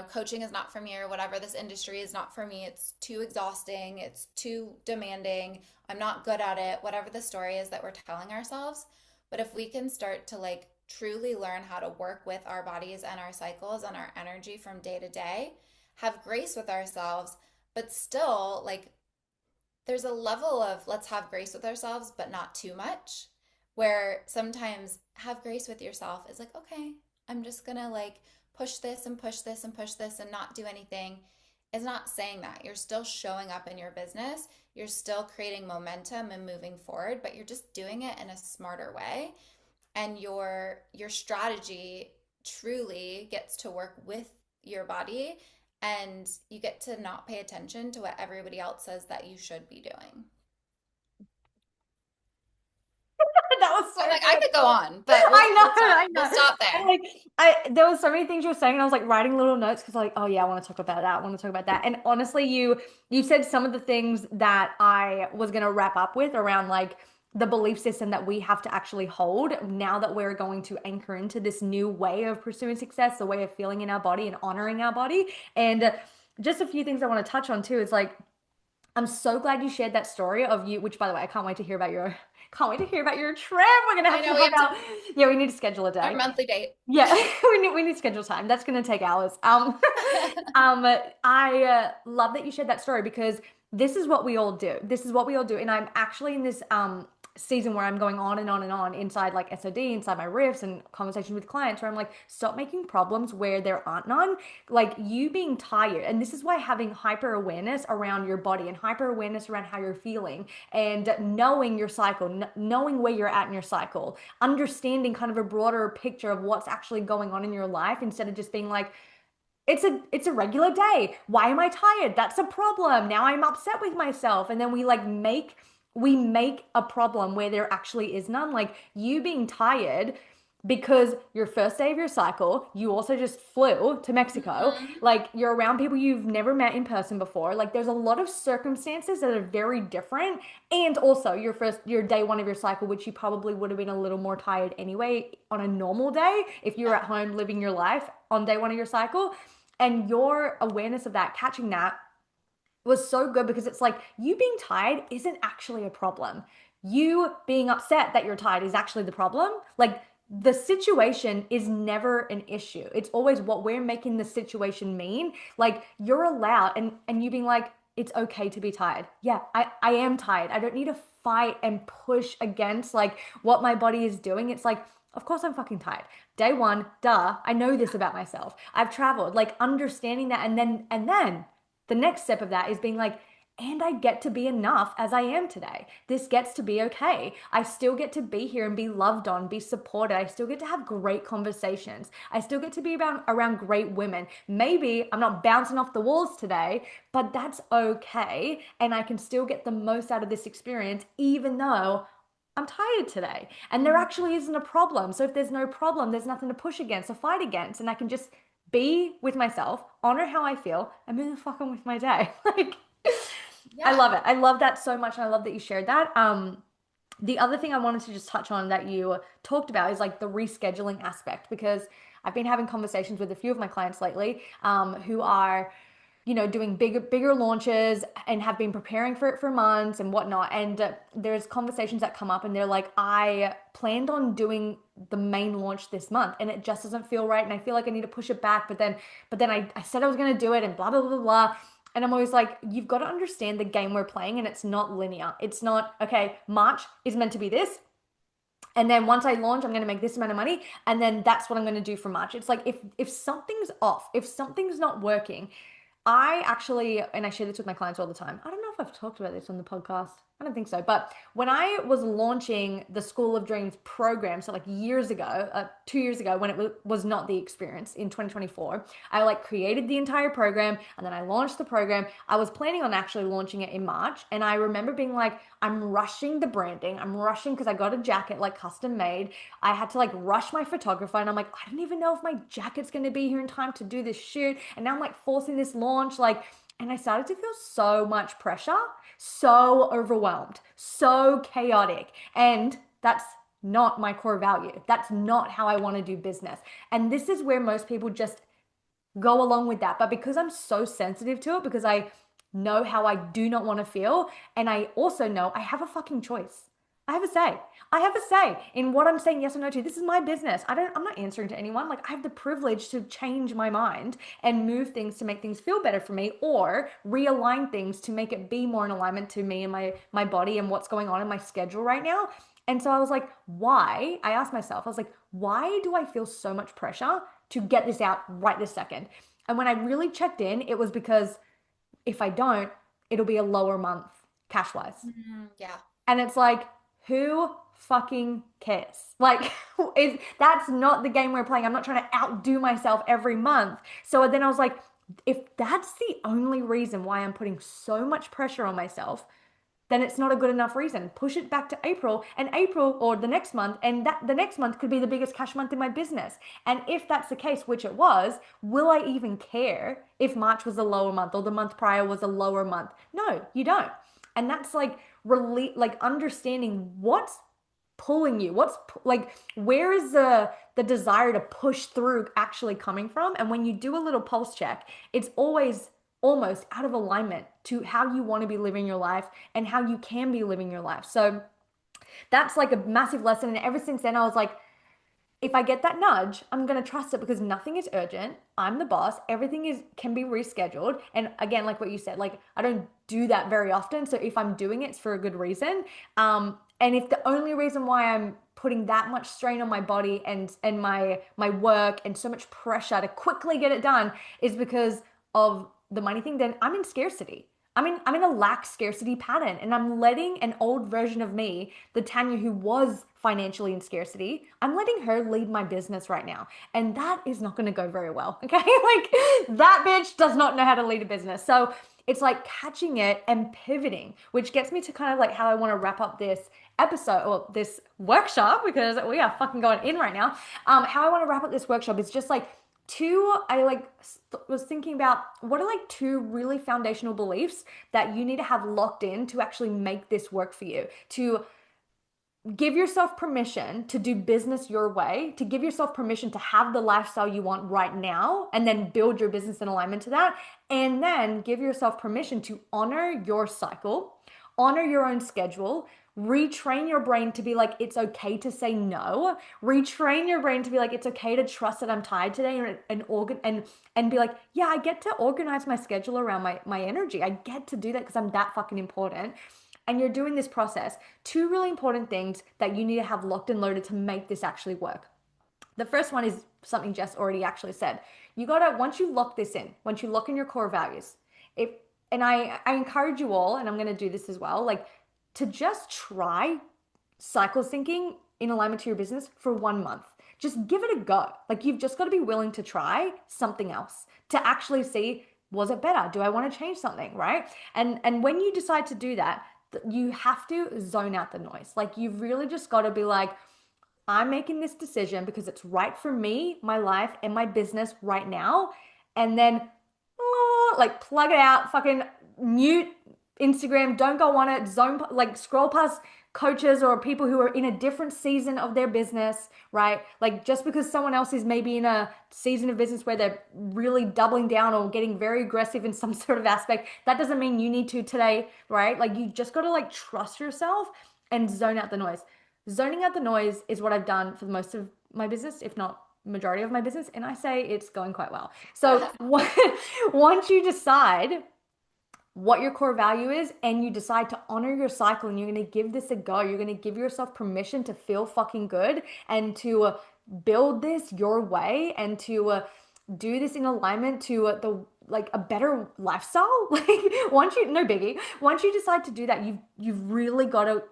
coaching is not for me or whatever. This industry is not for me. It's too exhausting. It's too demanding. I'm not good at it. Whatever the story is that we're telling ourselves. But if we can start to like truly learn how to work with our bodies and our cycles and our energy from day to day, have grace with ourselves, but still like there's a level of let's have grace with ourselves, but not too much. Where sometimes have grace with yourself is like, okay, I'm just gonna like push this and push this and push this and not do anything. Is not saying that. You're still showing up in your business. You're still creating momentum and moving forward, but you're just doing it in a smarter way. And your strategy truly gets to work with your body and you get to not pay attention to what everybody else says that you should be doing. That was so I'm like, I good. could go on, but we'll I we'll know, stop I we'll know. stop And there. like there was so many things you were saying, and I was like writing little notes because like, oh yeah, I want to talk about that. I want to talk about that. And honestly, you said some of the things that I was gonna wrap up with around like the belief system that we have to actually hold now that we're going to anchor into this new way of pursuing success, the way of feeling in our body and honoring our body. And just a few things I want to touch on too is like I'm so glad you shared that story of you, which by the way, I can't wait to hear about your can't wait to hear about your trip. We're gonna I have to know we hop have to out. Yeah, we need to schedule a our day. monthly date. Yeah, we need to schedule time. That's gonna take hours. I love that you shared that story because this is what we all do. This is what we all do, and I'm actually in this season where I'm going on and on and on inside like SOD, inside my riffs and conversations with clients where I'm like, stop making problems where there aren't none. Like you being tired, and this is why having hyper awareness around your body and hyper awareness around how you're feeling and knowing your cycle, knowing where you're at in your cycle, understanding kind of a broader picture of what's actually going on in your life instead of just being like it's a regular day. Why am I tired? That's a problem. Now I'm upset with myself. And then we like make we make a problem where there actually is none. Like you being tired because your first day of your cycle, you also just flew to Mexico. Mhm. Like you're around people you've never met in person before. Like there's a lot of circumstances that are very different. And also your day one of your cycle, which you probably would have been a little more tired anyway on a normal day if you were Yeah. at home living your life on day one of your cycle. And your awareness of that, catching that was so good because it's like you being tired isn't actually a problem. You being upset that you're tired is actually the problem. Like the situation is never an issue. It's always what we're making the situation mean. Like you're allowed and you being like it's okay to be tired. Yeah, I am tired. I don't need to fight and push against like what my body is doing. It's like of course I'm fucking tired. Day one, duh. I know this about myself. I've traveled, like understanding that and then the next step of that is being like, and I get to be enough as I am today. This gets to be okay. I still get to be here and be loved on, be supported. I still get to have great conversations. I still get to be around great women. Maybe I'm not bouncing off the walls today, but that's okay. And I can still get the most out of this experience, even though I'm tired today. And there Mhm. actually isn't a problem. So if there's no problem, there's nothing to push against or fight against. And I can just be with myself, honor how I feel, and move the fuck on with my day. Like, I Yeah. love it. I love that so much. And I love that you shared that. The other thing I wanted to just touch on that you talked about is like the rescheduling aspect because I've been having conversations with a few of my clients lately who are doing bigger launches and have been preparing for it for months and whatnot. And there's conversations that come up and they're like, I planned on doing the main launch this month and it just doesn't feel right. And I feel like I need to push it back. But then I said I was going to do it and blah, blah, blah, blah. And I'm always like, you've got to understand the game we're playing and it's not linear. It's not, okay, March is meant to be this. And then once I launch, I'm going to make this amount of money. And then that's what I'm going to do for March. It's like if something's off, if something's not working, I actually, and I share this with my clients all the time. I don't know if I've talked about this on the podcast. I don't think so. But when I was launching the School of Dreams program, so like years ago, 2 years ago, when it was not the experience in 2024, I like created the entire program and then I launched the program. I was planning on actually launching it in March. And I remember being like, I'm rushing the branding. I'm rushing because I got a jacket like custom made. I had to like rush my photographer and I'm like, I don't even know if my jacket's going to be here in time to do this shoot. And now I'm like forcing this launch, like, and I started to feel so much pressure, so overwhelmed, so chaotic. And that's not my core value. That's not how I want to do business. And this is where most people just go along with that. But because I'm so sensitive to it, because I know how I do not want to feel, and I also know I have a fucking choice. I have a say. I have a say in what I'm saying yes or no to. This is my business. I'm not answering to anyone. Like I have the privilege to change my mind and move things to make things feel better for me or realign things to make it be more in alignment to me and my body and what's going on in my schedule right now. And so I was like, why? I asked myself, I was like, why do I feel so much pressure to get this out right this second? And when I really checked in, it was because if I don't, it'll be a lower month cash wise. Yeah. And it's like, who fucking cares? Like, that's not the game we're playing. I'm not trying to outdo myself every month. So then I was like, if that's the only reason why I'm putting so much pressure on myself, then it's not a good enough reason. Push it back to April and April or the next month, and that the next month could be the biggest cash month in my business. And if that's the case, which it was, will I even care if March was a lower month or the month prior was a lower month? No, you don't. And that's like really like understanding what's pulling you, like where is the desire to push through actually coming from. And when you do a little pulse check, it's always almost out of alignment to how you want to be living your life and how you can be living your life. So that's like a massive lesson. And ever since then, I was like, if I get that nudge, I'm going to trust it because nothing is urgent. I'm the boss. Everything is can be rescheduled. And again, like what you said, like I don't do that very often. So if I'm doing it, it's for a good reason. And if the only reason why I'm putting that much strain on my body and my work and so much pressure to quickly get it done is because of the money thing, then I'm in scarcity. I'm in a lack scarcity pattern and I'm letting an old version of me, the Tanya who was financially in scarcity, I'm letting her lead my business right now. And that is not going to go very well. Okay? Like that bitch does not know how to lead a business. So It's like catching it and pivoting, which gets me to kind of like how I want to wrap up this episode or this workshop because we are fucking going in right now. How I want to wrap up this workshop is just like I like was thinking about what are like two really foundational beliefs that you need to have locked in to actually make this work for you, to give yourself permission to do business your way, to give yourself permission to have the lifestyle you want right now, and then build your business in alignment to that. And then give yourself permission to honor your cycle, honor your own schedule, retrain your brain to be like, it's okay to say no, retrain your brain to be like, it's okay to trust that I'm tired today and be like, yeah, I get to organize my schedule around my energy. I get to do that because I'm that fucking important. And you're doing this process. Two really important things that you need to have locked and loaded to make this actually work. The first one is something Jess already actually said. You gotta, once you lock this in, once you lock in your core values, if and I encourage you all, and I'm gonna do this as well, like to just try cycle syncing in alignment to your business for 1 month. Just give it a go. Like you've just got to be willing to try something else to actually see, was it better? Do I want to change something, right? And when you decide to do that, you have to zone out the noise. Like you've really just got to be like, I'm making this decision because it's right for me, my life, and my business right now. And then, like, plug it out, fucking mute Instagram, don't go on it, zone, like, scroll past coaches or people who are in a different season of their business, right? Like, just because someone else is maybe in a season of business where they're really doubling down or getting very aggressive in some sort of aspect, that doesn't mean you need to today, right? Like, you just got to, like, trust yourself and zone out the noise. Zoning out the noise is what I've done for most of my business, if not majority of my business, and I say it's going quite well. So once you decide what your core value is and you decide to honor your cycle and you're going to give this a go, you're going to give yourself permission to feel fucking good and to build this your way and to do this in alignment to the like a better lifestyle. Like once you, no biggie, once you decide to do that, you've really got to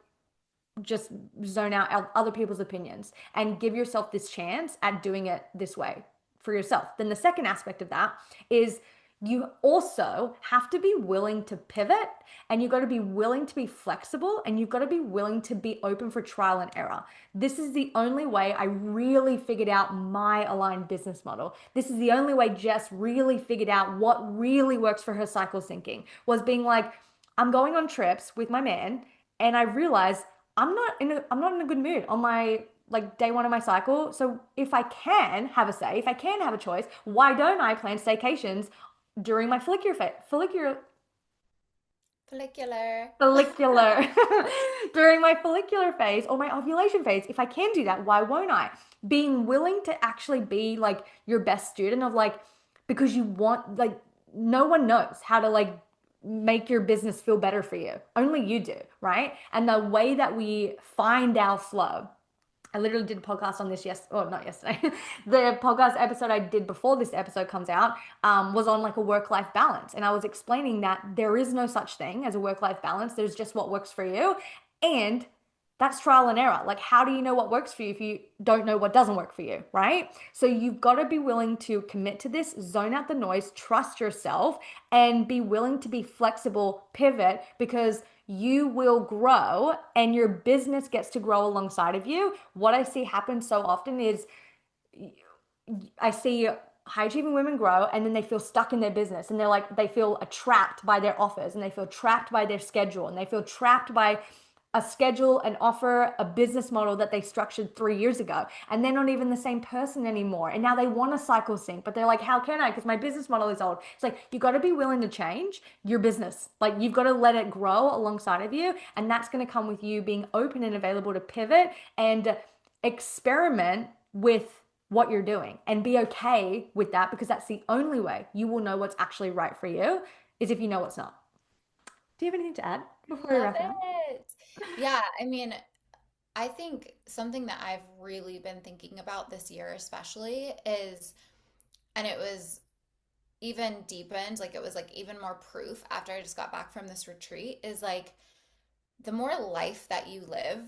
just zone out other people's opinions and give yourself this chance at doing it this way for yourself. Then the second aspect of that is you also have to be willing to pivot, and you've got to be willing to be flexible, and you've got to be willing to be open for trial and error. This is the only way I really figured out my aligned business model. This is the only way Jess really figured out what really works for her cycle syncing, was being like, I'm going on trips with my man, and I realized I'm not in a good mood on my like day one of my cycle. So if I can have a say, if I can have a choice, why don't I plan staycations during my Follicular. follicular during my follicular phase or my ovulation phase? If I can do that, why won't I? Being willing to actually be like your best student of like, because you want, like, no one knows how to like make your business feel better for you. Only you do, right? And the way that we find our flow, I literally did a podcast on this not yesterday. The podcast episode I did before this episode comes out was on like a work-life balance. And I was explaining that there is no such thing as a work-life balance. There's just what works for you. And that's trial and error. Like, how do you know what works for you if you don't know what doesn't work for you, right? So you've got to be willing to commit to this, zone out the noise, trust yourself, and be willing to be flexible, pivot, because you will grow and your business gets to grow alongside of you. What I see happen so often is I see high achieving women grow and then they feel stuck in their business and they feel trapped by their offers and they feel trapped by their schedule and they feel trapped by a schedule, an offer, a business model that they structured 3 years ago. And they're not even the same person anymore. And now they want to cycle sync, but they're like, how can I? Because my business model is old. It's like, you got to be willing to change your business. Like, you've got to let it grow alongside of you. And that's going to come with you being open and available to pivot and experiment with what you're doing and be okay with that, because that's the only way you will know what's actually right for you, is if you know what's not. Do you have anything to add before we Love wrap it up? it. Yeah, I mean, I think something that I've really been thinking about this year, especially, is, and it was even deepened, like it was like even more proof after I just got back from this retreat, is like the more life that you live,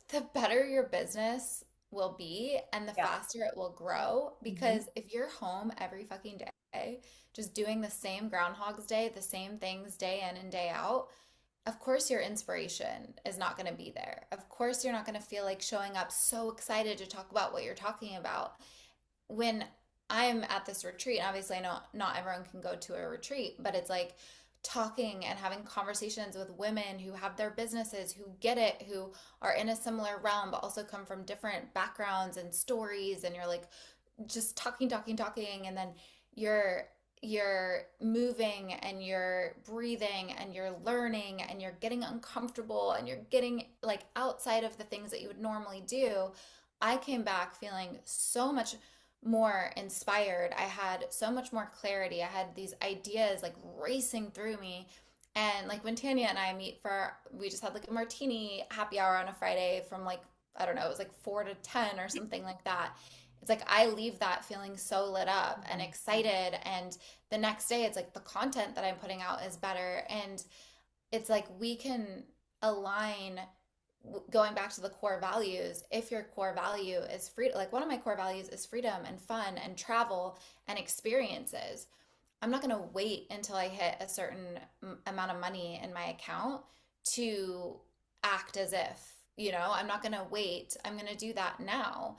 the better your business will be and the Yeah. faster it will grow. Mhm. Because if you're home every fucking day, just doing the same Groundhog's Day, the same things day in and day out, of course your inspiration is not going to be there. Of course you're not going to feel like showing up so excited to talk about what you're talking about. When I'm at this retreat, obviously I know not everyone can go to a retreat, but it's like talking and having conversations with women who have their businesses, who get it, who are in a similar realm, but also come from different backgrounds and stories. And you're like just talking, and then you're you're moving and you're breathing and you're learning and you're getting uncomfortable and you're getting like outside of the things that you would normally do. I came back feeling so much more inspired. I had so much more clarity. I had these ideas like racing through me. And like when Tanya and I meet for, we just had like a martini happy hour on a Friday from like, I don't know, it was like 4 to 10 or something like that. It's like I leave that feeling so lit up and excited. And the next day, it's like the content that I'm putting out is better. And it's like we can align going back to the core values. If your core value is freedom, like one of my core values is freedom and fun and travel and experiences, I'm not going to wait until I hit a certain amount of money in my account to act as if, I'm not going to wait. I'm going to do that now.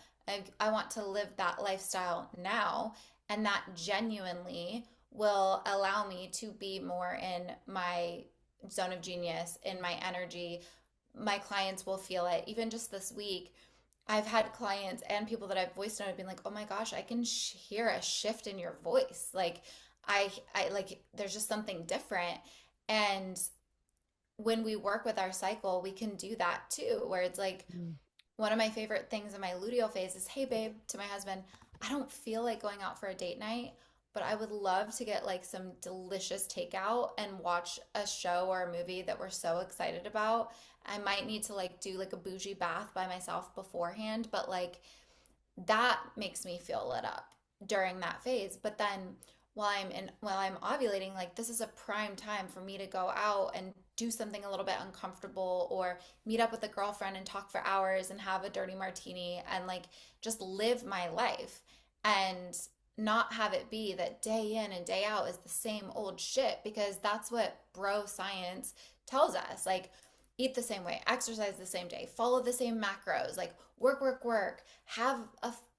I want to live that lifestyle now. And that genuinely will allow me to be more in my zone of genius, in my energy. My clients will feel it. Even just this week, I've had clients and people that I've voiced noted being like, "Oh my gosh, I can hear a shift in your voice. Like I like there's just something different." And when we work with our cycle, we can do that too, where it's like Mm. one of my favorite things in my luteal phase is, "Hey babe," to my husband, "I don't feel like going out for a date night, but I would love to get like some delicious takeout and watch a show or a movie that we're so excited about. I might need to like do like a bougie bath by myself beforehand, but like that makes me feel lit up during that phase." But then while I'm ovulating, like this is a prime time for me to go out and do something a little bit uncomfortable, or meet up with a girlfriend and talk for hours and have a dirty martini and like just live my life, and not have it be that day in and day out is the same old shit, because that's what bro science tells us. Like eat the same way, exercise the same day, follow the same macros, like work, have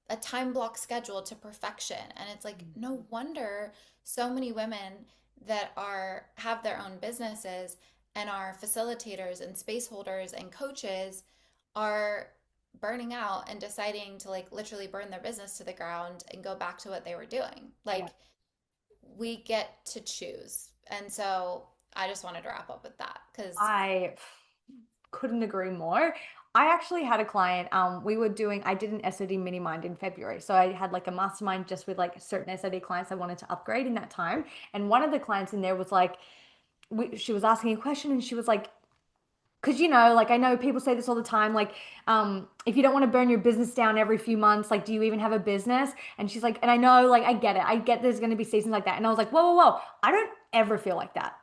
a time block schedule to perfection. And it's like no wonder so many women that are have their own businesses and are facilitators and space holders and coaches are burning out and deciding to like literally burn their business to the ground and go back to what they were doing. Yeah. Like we get to choose. And so I just wanted to wrap up with that because I couldn't agree more. I actually had a client, I did an SOD mini mind in February. So I had like a mastermind just with like certain SOD clients I wanted to upgrade in that time. And one of the clients in there was like, she was asking a question and she was like, because like I know people say this all the time, like, if you don't want to burn your business down every few months, like, do you even have a business? And she's like, and I know, like, I get it. I get there's going to be seasons like that. And I was like, whoa. I don't ever feel like that.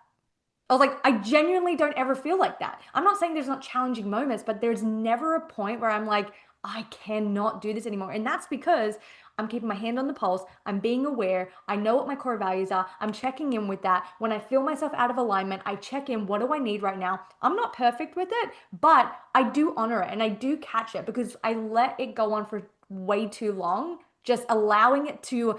I was like, I genuinely don't ever feel like that. I'm not saying there's not challenging moments, but there's never a point where I'm like, I cannot do this anymore. And that's because I'm keeping my hand on the pulse. I'm being aware. I know what my core values are. I'm checking in with that. When I feel myself out of alignment, I check in. What do I need right now? I'm not perfect with it, but I do honor it and I do catch it because I let it go on for way too long, just allowing it to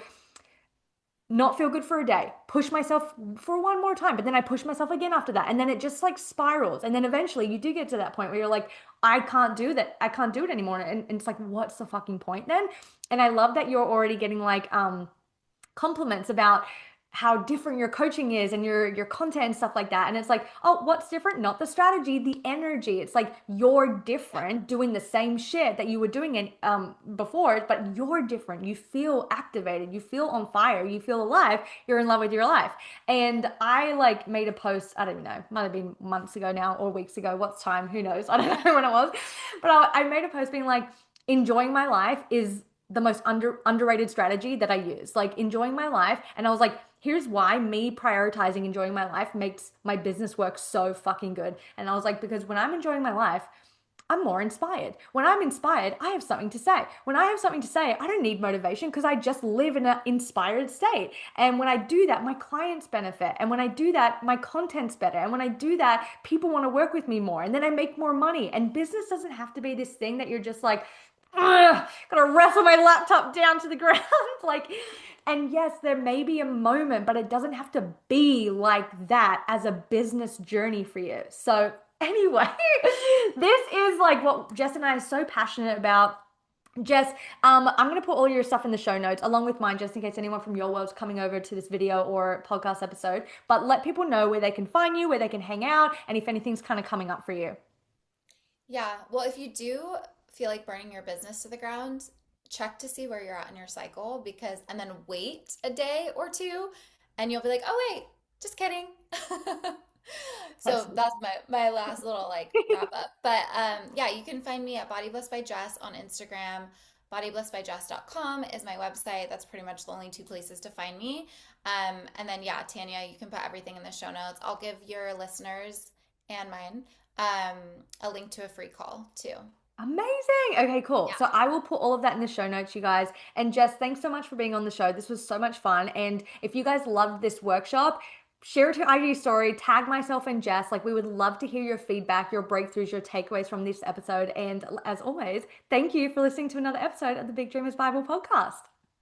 not feel good for a day, push myself for one more time, but then I push myself again after that. And then it just like spirals. And then eventually you do get to that point where you're like, I can't do that. I can't do it anymore. And it's like, what's the fucking point then? And I love that you're already getting like compliments about how different your coaching is and your content and stuff like that. And it's like, oh, what's different? Not the strategy, the energy. It's like you're yeah, different doing the same shit that you were doing in before, but you're different. You feel activated, you feel on fire, you feel alive, you're in love with your life. And I like made a post, I don't even know, might have been months ago now or weeks ago. What's time? Who knows? I don't know when it was. But I made a post being like, enjoying my life is the most underrated strategy that I use. Like enjoying my life. And I was like, here's why me prioritizing enjoying my life makes my business work so fucking good. And I was like, because when I'm enjoying my life, I'm more inspired. When I'm inspired, I have something to say. When I have something to say, I don't need motivation because I just live in an inspired state. And when I do that, my clients benefit. And when I do that, my content's better. And when I do that, people want to work with me more. And then I make more money. And business doesn't have to be this thing that you're just like, ugh, gotta wrestle my laptop down to the ground. Like, and yes, there may be a moment, but it doesn't have to be like that as a business journey for you. So, anyway, this is like what Jess and I are so passionate about. Jess, I'm going to put all your stuff in the show notes along with mine, just in case anyone from your world's coming over to this video or podcast episode. But let people know where they can find you, where they can hang out, and if anything's kind of coming up for you. Yeah. Well, if you do feel like burning your business to the ground, check to see where you're at in your cycle and then wait a day or two and you'll be like, oh, wait, just kidding. That's So that's my last little like wrap up. But yeah, you can find me at Body Blessed by Jess on Instagram. Bodyblessedbyjess.com is my website. That's pretty much the only two places to find me. And then yeah, Tanya, you can put everything in the show notes. I'll give your listeners and mine a link to a free call too. amazing. Okay, cool. Yeah. So I will put all of that in the show notes, you guys. And Jess, thanks so much for being on the show. This was so much fun. And if you guys loved this workshop, share it to your IG story, tag myself and Jess. Like, we would love to hear your feedback, your breakthroughs, your takeaways from this episode. And as always, thank you for listening to another episode of the Big Dreamers Bible podcast.